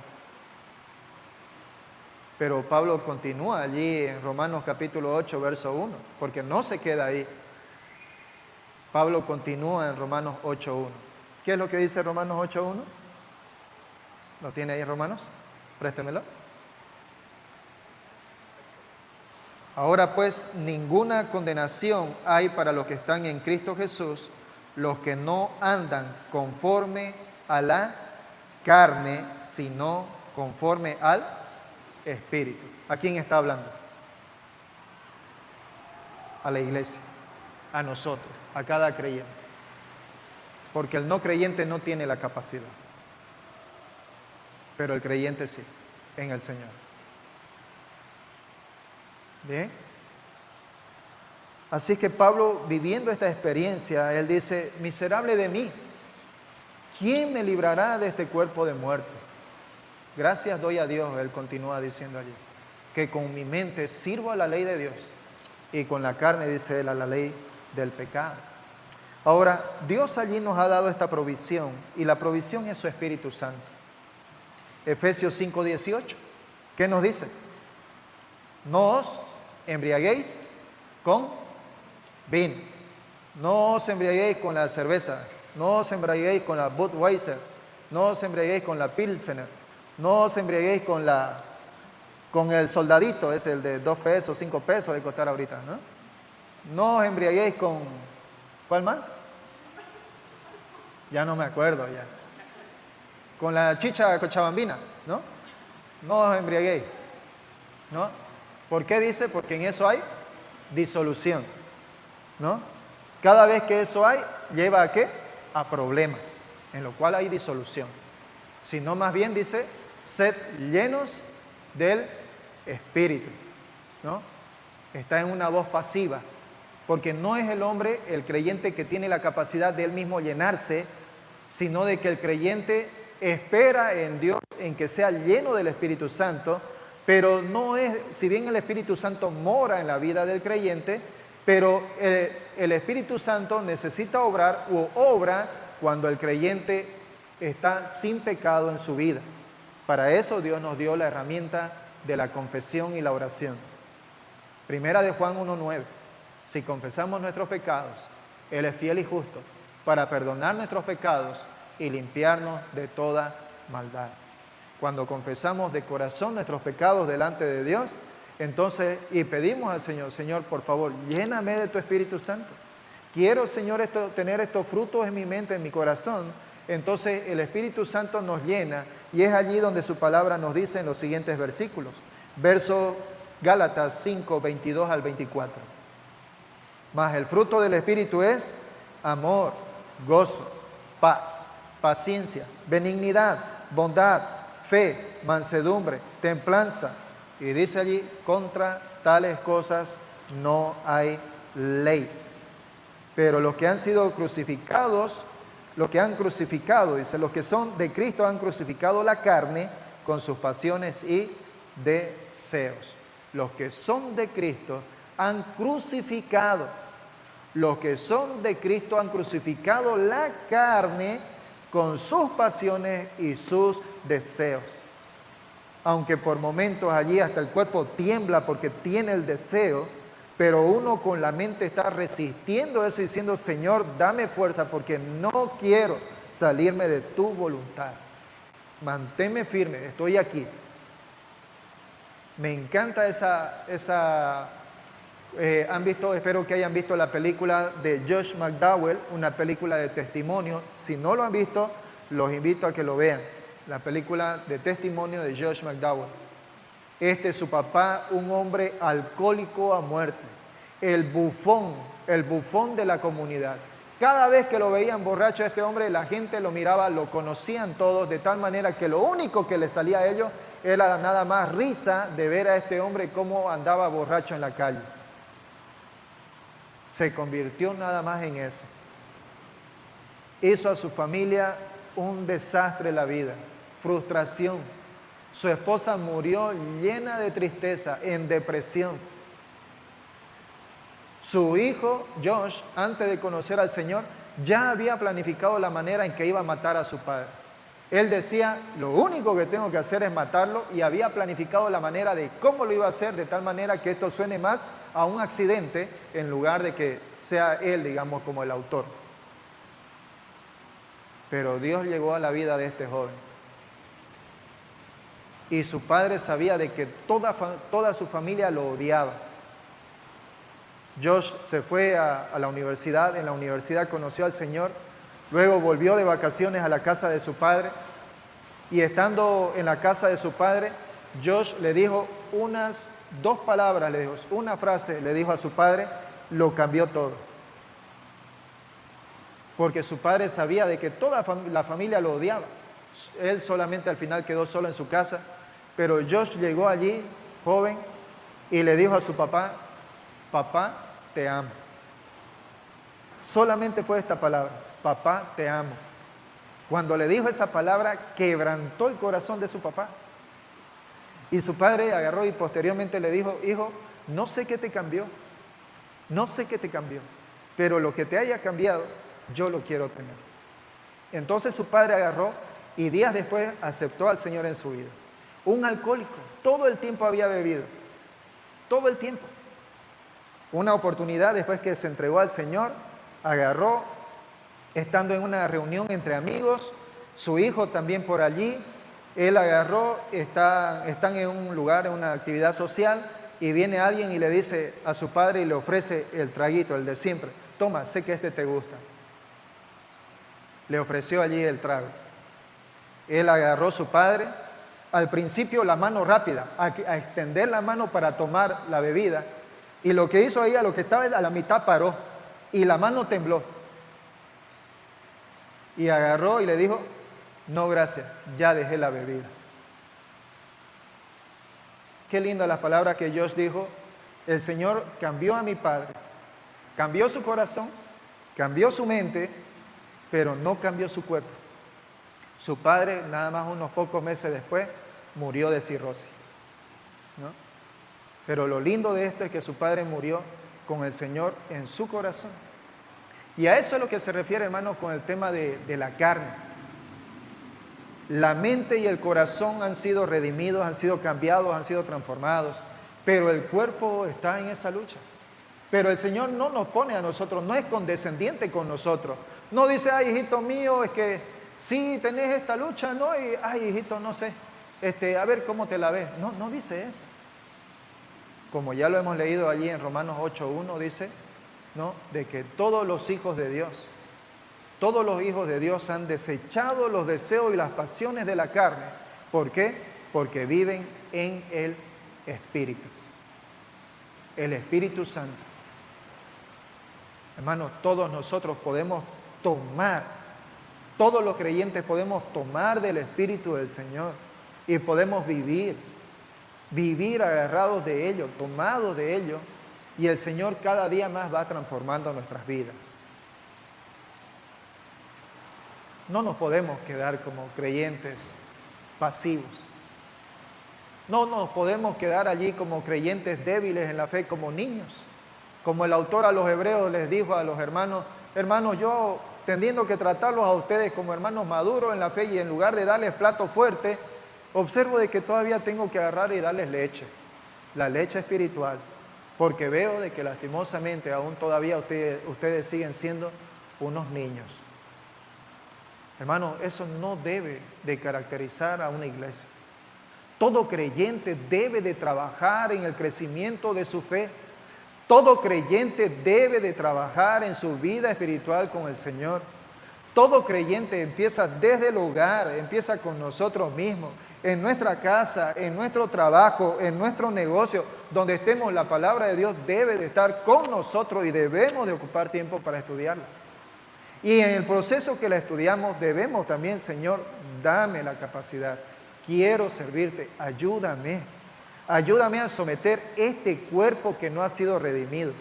Pero Pablo continúa allí en Romanos capítulo 8, verso 1, porque no se queda ahí. Pablo continúa en Romanos 8.1. ¿Qué es lo que dice Romanos 8.1? ¿Lo tiene ahí Romanos? Préstemelo. Ahora pues, ninguna condenación hay para los que están en Cristo Jesús, los que no andan conforme a la carne, sino conforme al Espíritu. ¿A quién está hablando? A la iglesia, a nosotros, a cada creyente. Porque el no creyente no tiene la capacidad, pero el creyente sí, en el Señor. Bien. Así que Pablo, viviendo esta experiencia, él dice, miserable de mí, ¿quién me librará de este cuerpo de muerte? Gracias doy a Dios, él continúa diciendo allí, que con mi mente sirvo a la ley de Dios y con la carne, dice él, a la ley del pecado. Ahora, Dios allí nos ha dado esta provisión y la provisión es su Espíritu Santo. Efesios 5:18, ¿qué nos dice? No os embriaguéis con vino, no os embriaguéis con la cerveza, no os embriaguéis con la Budweiser, no os embriaguéis con la Pilsener, no os embriaguéis con el soldadito, es el de 2 pesos, 5 pesos de costar ahorita, ¿no? No os embriaguéis con, ¿cuál más? Ya no me acuerdo ya. Con la chicha cochabambina, ¿no? No os embriaguéis, ¿no? ¿Por qué dice? Porque en eso hay disolución, ¿no? Cada vez que eso hay, ¿lleva a qué? A problemas, en lo cual hay disolución. Sino más bien dice, sed llenos del Espíritu, ¿no? Está en una voz pasiva, porque no es el hombre, el creyente, que tiene la capacidad de él mismo llenarse, sino de que el creyente espera en Dios, en que sea lleno del Espíritu Santo, pero no es, si bien el Espíritu Santo mora en la vida del creyente, pero el Espíritu Santo necesita obrar o obra cuando el creyente está sin pecado en su vida. Para eso Dios nos dio la herramienta de la confesión y la oración. Primera de Juan 1:9. Si confesamos nuestros pecados, Él es fiel y justo para perdonar nuestros pecados y limpiarnos de toda maldad. Cuando confesamos de corazón nuestros pecados delante de Dios, entonces, y pedimos al Señor, Señor, por favor, lléname de tu Espíritu Santo. Quiero, Señor, tener estos frutos en mi mente, en mi corazón. Entonces el Espíritu Santo nos llena y es allí donde su palabra nos dice en los siguientes versículos. Verso Gálatas 5, 22 al 24. Mas el fruto del Espíritu es amor, gozo, paz, paciencia, benignidad, bondad, fe, mansedumbre, templanza. Y dice allí, contra tales cosas no hay ley. Pero los que han sido crucificados, los que han crucificado, dice, los que son de Cristo han crucificado la carne con sus pasiones y deseos. Los que son de Cristo han crucificado. Los que son de Cristo han crucificado la carne con sus pasiones y sus deseos. Aunque por momentos allí hasta el cuerpo tiembla porque tiene el deseo, pero uno con la mente está resistiendo eso diciendo, Señor, dame fuerza porque no quiero salirme de tu voluntad. Manténme firme, estoy aquí. Me encanta esa Han visto, espero que hayan visto la película de Josh McDowell, una película de testimonio. Si no lo han visto, los invito a que lo vean. La película de testimonio de Josh McDowell. Su papá, un hombre alcohólico a muerte, el bufón de la comunidad. Cada vez que lo veían borracho a este hombre, la gente lo miraba, lo conocían todos, de tal manera que lo único que le salía a ellos era nada más risa de ver a este hombre cómo andaba borracho en la calle. Se convirtió nada más en eso. Hizo a su familia un desastre en la vida, frustración. Su esposa murió llena de tristeza, en depresión. Su hijo, Josh, antes de conocer al Señor, ya había planificado la manera en que iba a matar a su padre. Él decía, lo único que tengo que hacer es matarlo, y había planificado la manera de cómo lo iba a hacer, de tal manera que esto suene más a un accidente en lugar de que sea él, digamos, como el autor. Pero Dios llegó a la vida de este joven. Y su padre sabía de que toda su familia lo odiaba. Josh se fue a la universidad, en la universidad conoció al Señor, luego volvió de vacaciones a la casa de su padre, y estando en la casa de su padre, Josh le dijo unas 2 palabras, le dijo, una frase, le dijo a su padre, lo cambió todo. Porque su padre sabía de que toda la familia lo odiaba. Él solamente al final quedó solo en su casa, pero Josh llegó allí, joven, y le dijo a su papá, papá, te amo. Solamente fue esta palabra, papá, te amo. Cuando le dijo esa palabra, quebrantó el corazón de su papá. Y su padre agarró y posteriormente le dijo, hijo, no sé qué te cambió, pero lo que te haya cambiado, yo lo quiero tener. Entonces su padre agarró y días después aceptó al Señor en su vida. Un alcohólico, todo el tiempo había bebido, todo el tiempo. Una oportunidad, después que se entregó al Señor, agarró, estando en una reunión entre amigos, su hijo también por allí, él agarró, están en un lugar, en una actividad social, y viene alguien y le dice a su padre y le ofrece el traguito, el de siempre. Toma, sé que este te gusta. Le ofreció allí el trago. Él agarró a su padre, al principio la mano rápida, a extender la mano para tomar la bebida, y lo que hizo ahí, a lo que estaba a la mitad paró, y la mano tembló. Y agarró y le dijo, no gracias, ya dejé la bebida. Qué linda la palabra que Josh dijo, el Señor cambió a mi padre, cambió su corazón, cambió su mente, pero no cambió su cuerpo. Su padre, nada más unos pocos meses después, murió de cirrosis, ¿no? Pero lo lindo de esto es que su padre murió con el Señor en su corazón. Y a eso es lo que se refiere, hermano, con el tema de la carne. La mente y el corazón han sido redimidos, han sido cambiados, han sido transformados, pero el cuerpo está en esa lucha. Pero el Señor no nos pone a nosotros, no es condescendiente con nosotros. No dice, ay, hijito mío, es que sí tenés esta lucha, ¿no? Y, ay, hijito, no sé, a ver cómo te la ves. No, no dice eso. Como ya lo hemos leído allí en Romanos 8:1, dice, ¿no? De que todos los hijos de Dios han desechado los deseos y las pasiones de la carne. ¿Por qué? Porque viven en el Espíritu. El Espíritu Santo. Hermanos, todos nosotros podemos tomar, todos los creyentes podemos tomar del Espíritu del Señor y podemos vivir agarrados de ello, tomados de ello, y el Señor cada día más va transformando nuestras vidas. No nos podemos quedar como creyentes pasivos. No nos podemos quedar allí como creyentes débiles en la fe, como niños. Como el autor a los hebreos les dijo a los hermanos, hermanos, yo teniendo que tratarlos a ustedes como hermanos maduros en la fe, y en lugar de darles plato fuerte, observo de que todavía tengo que agarrar y darles leche, la leche espiritual, porque veo de que lastimosamente aún todavía ustedes siguen siendo unos niños. Hermano, eso no debe de caracterizar a una iglesia. Todo creyente debe de trabajar en el crecimiento de su fe. Todo creyente debe de trabajar en su vida espiritual con el Señor. Todo creyente empieza desde el hogar, empieza con nosotros mismos, en nuestra casa, en nuestro trabajo, en nuestro negocio, donde estemos, la palabra de Dios debe de estar con nosotros y debemos de ocupar tiempo para estudiarla. Y en el proceso que la estudiamos debemos también, Señor, dame la capacidad. Quiero servirte, ayúdame. Ayúdame a someter este cuerpo que no ha sido redimido,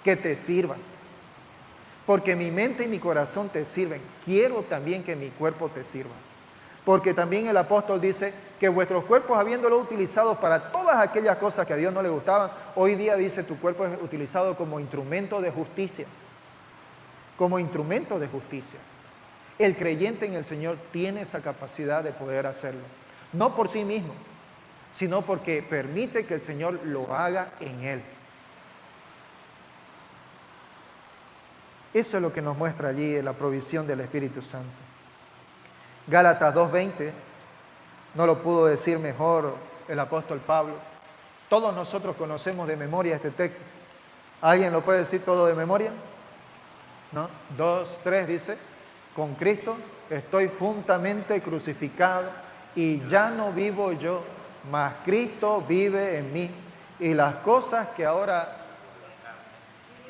que te sirva. Porque mi mente y mi corazón te sirven. Quiero también que mi cuerpo te sirva. Porque también el apóstol dice que vuestros cuerpos, habiéndolo utilizado para todas aquellas cosas que a Dios no le gustaban, hoy día dice tu cuerpo es utilizado como instrumento de justicia. Como instrumento de justicia. El creyente en el Señor tiene esa capacidad de poder hacerlo. No por sí mismo, sino porque permite que el Señor lo haga en él. Eso es lo que nos muestra allí en la provisión del Espíritu Santo. Gálatas 2:20, no lo pudo decir mejor el apóstol Pablo. Todos nosotros conocemos de memoria este texto. ¿Alguien lo puede decir todo de memoria? ¿No? 2:3 dice, con Cristo estoy juntamente crucificado y ya no vivo yo, mas Cristo vive en mí. Y las cosas que ahora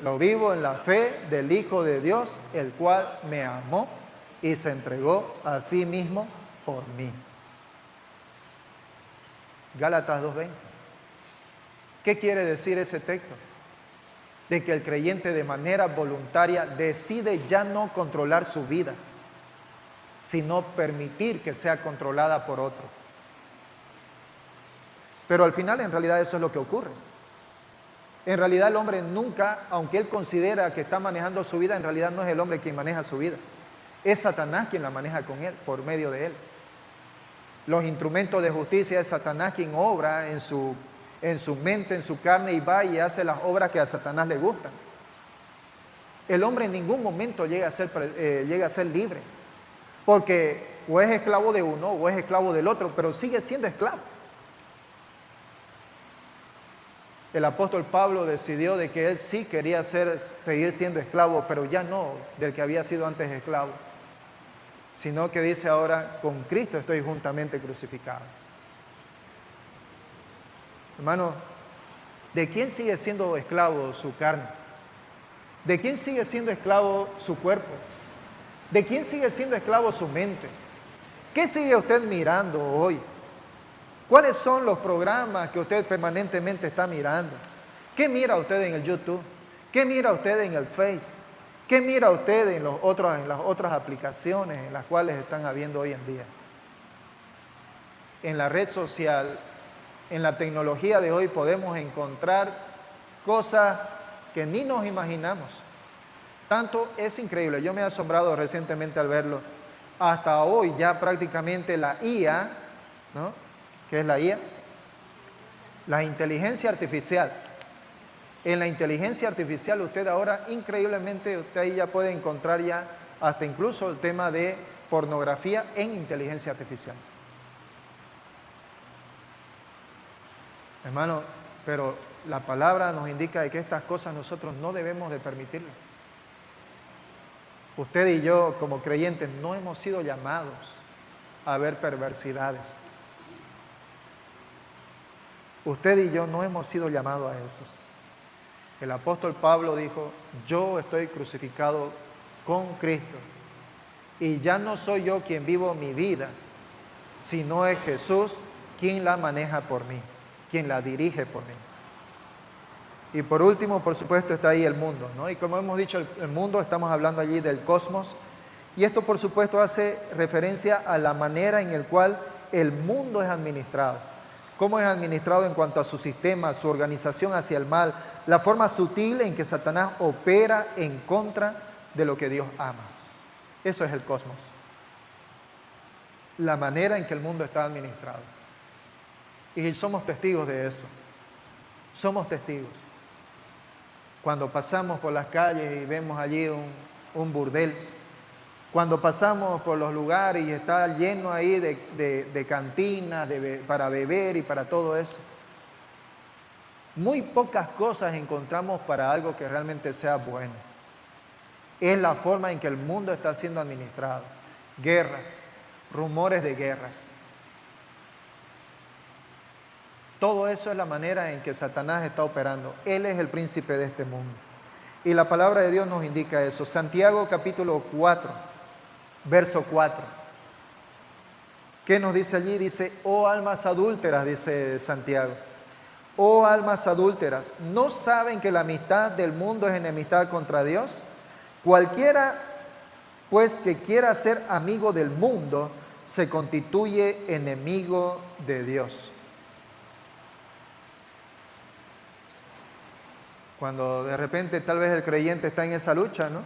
lo vivo en la fe del Hijo de Dios, el cual me amó y se entregó a sí mismo por mí. Gálatas 2:20. ¿Qué quiere decir ese texto? De que el creyente de manera voluntaria decide ya no controlar su vida, sino permitir que sea controlada por otro. Pero al final en realidad eso es lo que ocurre. En realidad el hombre nunca, aunque él considera que está manejando su vida, en realidad no es el hombre quien maneja su vida. Es Satanás quien la maneja con él, por medio de él. Los instrumentos de justicia es Satanás quien obra en su mente, en su carne, y va y hace las obras que a Satanás le gustan. El hombre en ningún momento llega a ser libre, porque o es esclavo de uno o es esclavo del otro, pero sigue siendo esclavo. El apóstol Pablo decidió de que él sí quería seguir siendo esclavo, pero ya no del que había sido antes esclavo, sino que dice ahora, con Cristo estoy juntamente crucificado. Hermano, ¿de quién sigue siendo esclavo su carne? ¿De quién sigue siendo esclavo su cuerpo? ¿De quién sigue siendo esclavo su mente? ¿Qué sigue usted mirando hoy? ¿Cuáles son los programas que usted permanentemente está mirando? ¿Qué mira usted en el YouTube? ¿Qué mira usted en el Face? ¿Qué mira usted en las otras aplicaciones en las cuales están habiendo hoy en día? En la red social, en la tecnología de hoy podemos encontrar cosas que ni nos imaginamos. Tanto es increíble. Yo me he asombrado recientemente al verlo. Hasta hoy ya prácticamente la IA, ¿no? ¿Qué es la IA? La inteligencia artificial. En la inteligencia artificial usted ahora increíblemente, usted ahí ya puede encontrar ya hasta incluso el tema de pornografía en inteligencia artificial. Hermano, pero la palabra nos indica de que estas cosas nosotros no debemos de permitirlas. Usted y yo como creyentes no hemos sido llamados a ver perversidades. Usted y yo no hemos sido llamados a eso. El apóstol Pablo dijo, yo estoy crucificado con Cristo y ya no soy yo quien vivo mi vida, sino es Jesús quien la maneja por mí, quien la dirige por mí. Y por último, por supuesto, está ahí el mundo, ¿no? Y como hemos dicho, el mundo, estamos hablando allí del cosmos, y esto por supuesto hace referencia a la manera en la cual el mundo es administrado. Cómo es administrado en cuanto a su sistema, su organización hacia el mal, la forma sutil en que Satanás opera en contra de lo que Dios ama. Eso es el cosmos. La manera en que el mundo está administrado. Y somos testigos de eso. Somos testigos. Cuando pasamos por las calles y vemos allí un burdel, cuando pasamos por los lugares y está lleno ahí de cantinas para beber y para todo eso. Muy pocas cosas encontramos para algo que realmente sea bueno. Es la forma en que el mundo está siendo administrado. Guerras, rumores de guerras. Todo eso es la manera en que Satanás está operando. Él es el príncipe de este mundo. Y la palabra de Dios nos indica eso. Santiago capítulo 4, verso 4. ¿Qué nos dice allí? Dice, oh almas adúlteras, dice Santiago. Oh almas adúlteras, ¿no saben que la amistad del mundo es enemistad contra Dios? Cualquiera, pues, que quiera ser amigo del mundo, se constituye enemigo de Dios. Cuando de repente tal vez el creyente está en esa lucha, ¿no?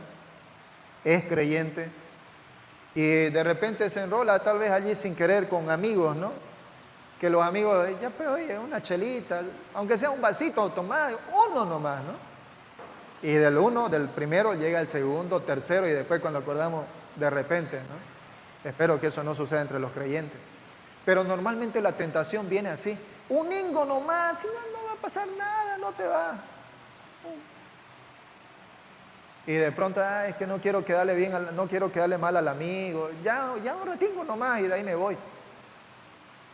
Es creyente y de repente se enrola tal vez allí sin querer con amigos, ¿no? Que los amigos, ya pues oye, una chelita, aunque sea un vasito tomado, uno nomás, ¿no? Y del primero llega el segundo, tercero y después cuando acordamos de repente, ¿no? Espero que eso no suceda entre los creyentes. Pero normalmente la tentación viene así, un ingo nomás, si no va a pasar nada, no te va. Y de pronto, es que no quiero quedarle bien, no quiero quedarle mal al amigo, ya un ratito nomás y de ahí me voy.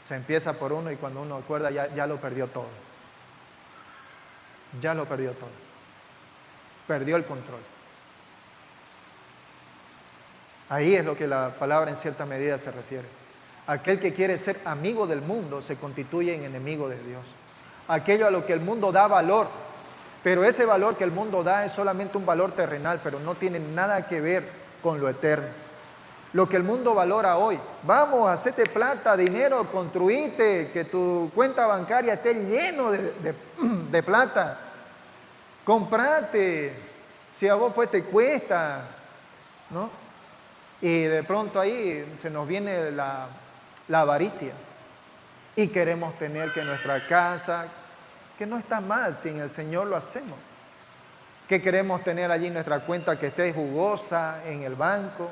Se empieza por uno y cuando uno acuerda ya lo perdió todo. Ya lo perdió todo. Perdió el control. Ahí es lo que la palabra en cierta medida se refiere. Aquel que quiere ser amigo del mundo se constituye en enemigo de Dios. Aquello a lo que el mundo da valor, pero ese valor que el mundo da es solamente un valor terrenal, pero no tiene nada que ver con lo eterno. Lo que el mundo valora hoy, vamos, hacete plata, dinero, construite, que tu cuenta bancaria esté lleno de plata, comprate, si a vos pues te cuesta, ¿no? Y de pronto ahí se nos viene la avaricia y queremos tener que nuestra casa, que no está mal, si en el Señor lo hacemos, que queremos tener allí nuestra cuenta que esté jugosa en el banco.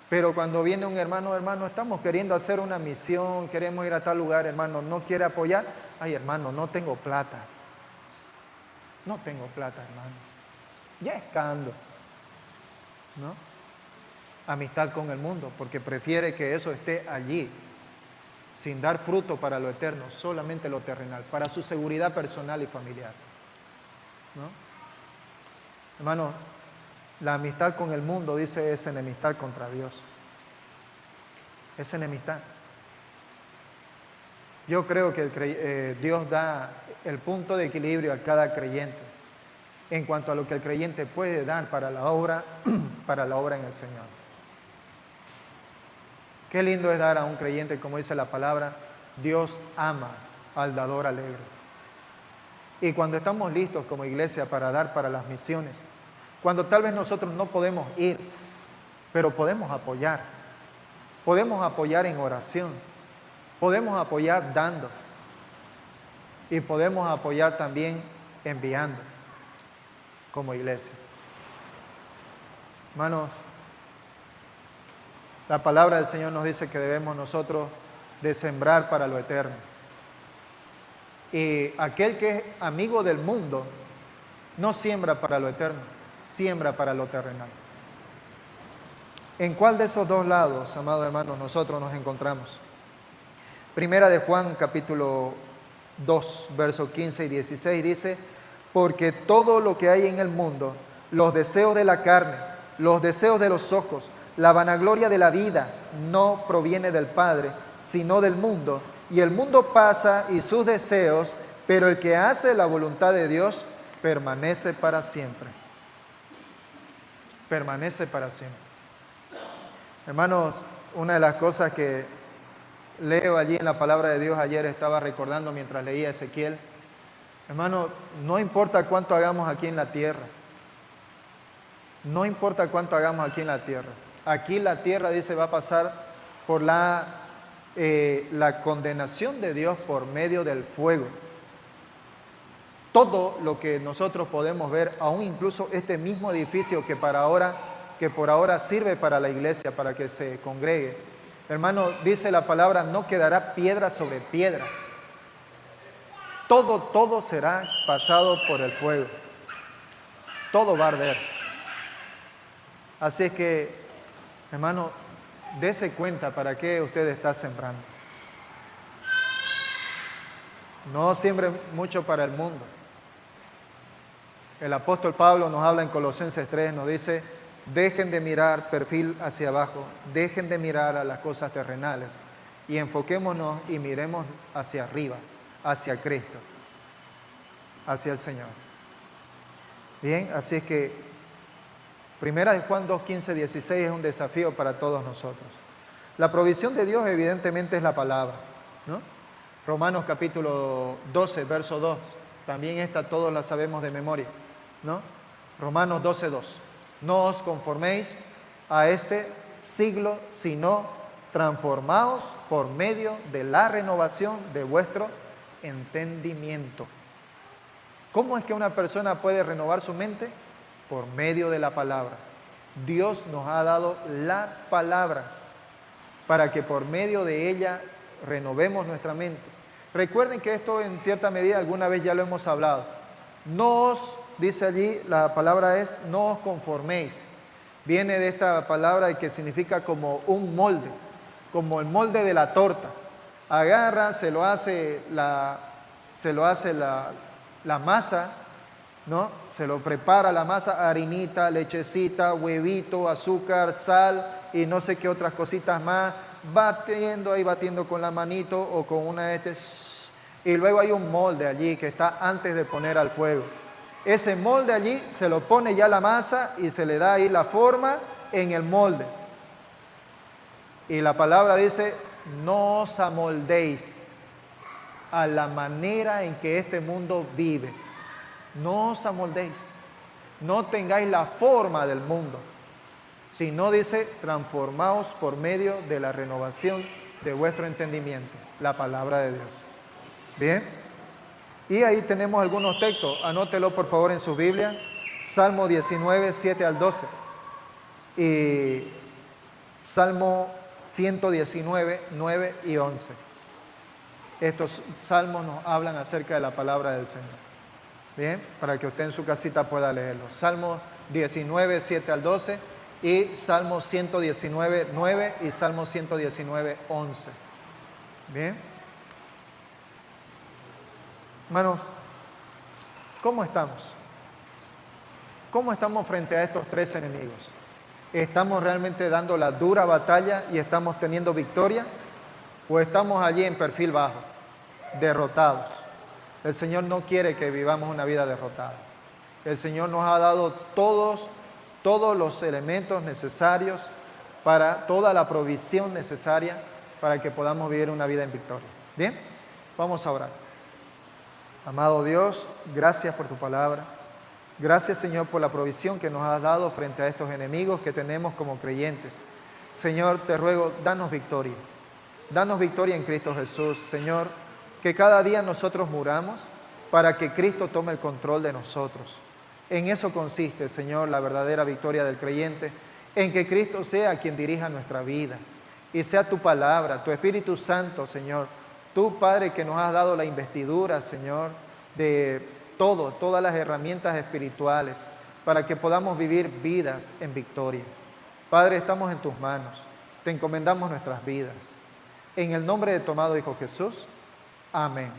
Pero cuando viene un hermano, estamos queriendo hacer una misión, queremos ir a tal lugar, hermano, ¿no quiere apoyar? Ay, hermano, no tengo plata. No tengo plata, hermano. Ya escando, ¿no? Amistad con el mundo, porque prefiere que eso esté allí, sin dar fruto para lo eterno, solamente lo terrenal, para su seguridad personal y familiar, ¿no? Hermano, la amistad con el mundo, dice, es enemistad contra Dios. Es enemistad. Yo creo que Dios da el punto de equilibrio a cada creyente en cuanto a lo que el creyente puede dar para la obra en el Señor. Qué lindo es dar a un creyente, como dice la palabra, Dios ama al dador alegre. Y cuando estamos listos como iglesia para dar para las misiones, cuando tal vez nosotros no podemos ir, pero podemos apoyar en oración, podemos apoyar dando y podemos apoyar también enviando como iglesia. Hermanos, la palabra del Señor nos dice que debemos nosotros de sembrar para lo eterno. Y aquel que es amigo del mundo no siembra para lo eterno, siembra para lo terrenal. ¿En cuál de esos dos lados, amados hermanos, nosotros nos encontramos? Primera de Juan, capítulo 2, versos 15 y 16, dice, porque todo lo que hay en el mundo, los deseos de la carne, los deseos de los ojos, la vanagloria de la vida, no proviene del Padre, sino del mundo. Y el mundo pasa y sus deseos, pero el que hace la voluntad de Dios permanece para siempre. Permanece para siempre. Hermanos, una de las cosas que leo allí en la palabra de Dios, ayer estaba recordando mientras leía Ezequiel, hermano, no importa cuánto hagamos aquí en la tierra, no importa cuánto hagamos aquí en la tierra, aquí la tierra, dice, va a pasar por la condenación de Dios por medio del fuego. Todo lo que nosotros podemos ver, aún incluso este mismo edificio que por ahora sirve para la iglesia, para que se congregue, hermano, dice la palabra, no quedará piedra sobre piedra. todo será pasado por el fuego. Todo va a arder. Así es que, hermano, dése cuenta para qué usted está sembrando. No siembre mucho para el mundo. El apóstol Pablo nos habla en Colosenses 3, nos dice, dejen de mirar perfil hacia abajo, dejen de mirar a las cosas terrenales y enfoquémonos y miremos hacia arriba, hacia Cristo, hacia el Señor. Bien, así es que Primera de Juan 2, 15, 16 es un desafío para todos nosotros. La provisión de Dios evidentemente es la palabra, ¿no? Romanos capítulo 12, verso 2, también esta todos la sabemos de memoria, ¿no? Romanos 12, 2. No os conforméis a este siglo, sino transformaos por medio de la renovación de vuestro entendimiento. ¿Cómo es que una persona puede renovar su mente? Por medio de la palabra. Dios nos ha dado la palabra para que por medio de ella renovemos nuestra mente. Recuerden que esto en cierta medida alguna vez ya lo hemos hablado. No os, dice allí, la palabra es, no os conforméis. Viene de esta palabra que significa como un molde, como el molde de la torta. Agarra, se lo hace la masa, ¿no? Se lo prepara la masa, harinita, lechecita, huevito, azúcar, sal y no sé qué otras cositas más, batiendo con la manito o con una de estas, y luego hay un molde allí que está antes de poner al fuego. Ese molde allí se lo pone ya la masa y se le da ahí la forma en el molde. Y la palabra dice, no os amoldéis a la manera en que este mundo vive. No os amoldéis, no tengáis la forma del mundo, sino dice, transformaos por medio de la renovación de vuestro entendimiento, la palabra de Dios. Bien, y ahí tenemos algunos textos, anótelo por favor en su Biblia, Salmo 19, 7 al 12, y Salmo 119, 9 y 11. Estos salmos nos hablan acerca de la palabra del Señor. Bien, para que usted en su casita pueda leerlo. Salmo 19, 7 al 12 y Salmo 119, 9 y Salmo 119, 11. Bien. Hermanos, ¿cómo estamos? ¿Cómo estamos frente a estos tres enemigos? ¿Estamos realmente dando la dura batalla y estamos teniendo victoria? ¿O estamos allí en perfil bajo, derrotados? El Señor no quiere que vivamos una vida derrotada. El Señor nos ha dado todos los elementos necesarios para toda la provisión necesaria para que podamos vivir una vida en victoria. Bien, vamos a orar. Amado Dios, gracias por tu palabra. Gracias, Señor, por la provisión que nos has dado frente a estos enemigos que tenemos como creyentes. Señor, te ruego, danos victoria. Danos victoria en Cristo Jesús, Señor. Que cada día nosotros muramos para que Cristo tome el control de nosotros. En eso consiste, Señor, la verdadera victoria del creyente, en que Cristo sea quien dirija nuestra vida y sea tu palabra, tu Espíritu Santo, Señor, tú, Padre, que nos has dado la investidura, Señor, de todas las herramientas espirituales para que podamos vivir vidas en victoria. Padre, estamos en tus manos, te encomendamos nuestras vidas. En el nombre de tu amado Hijo Jesús, amén.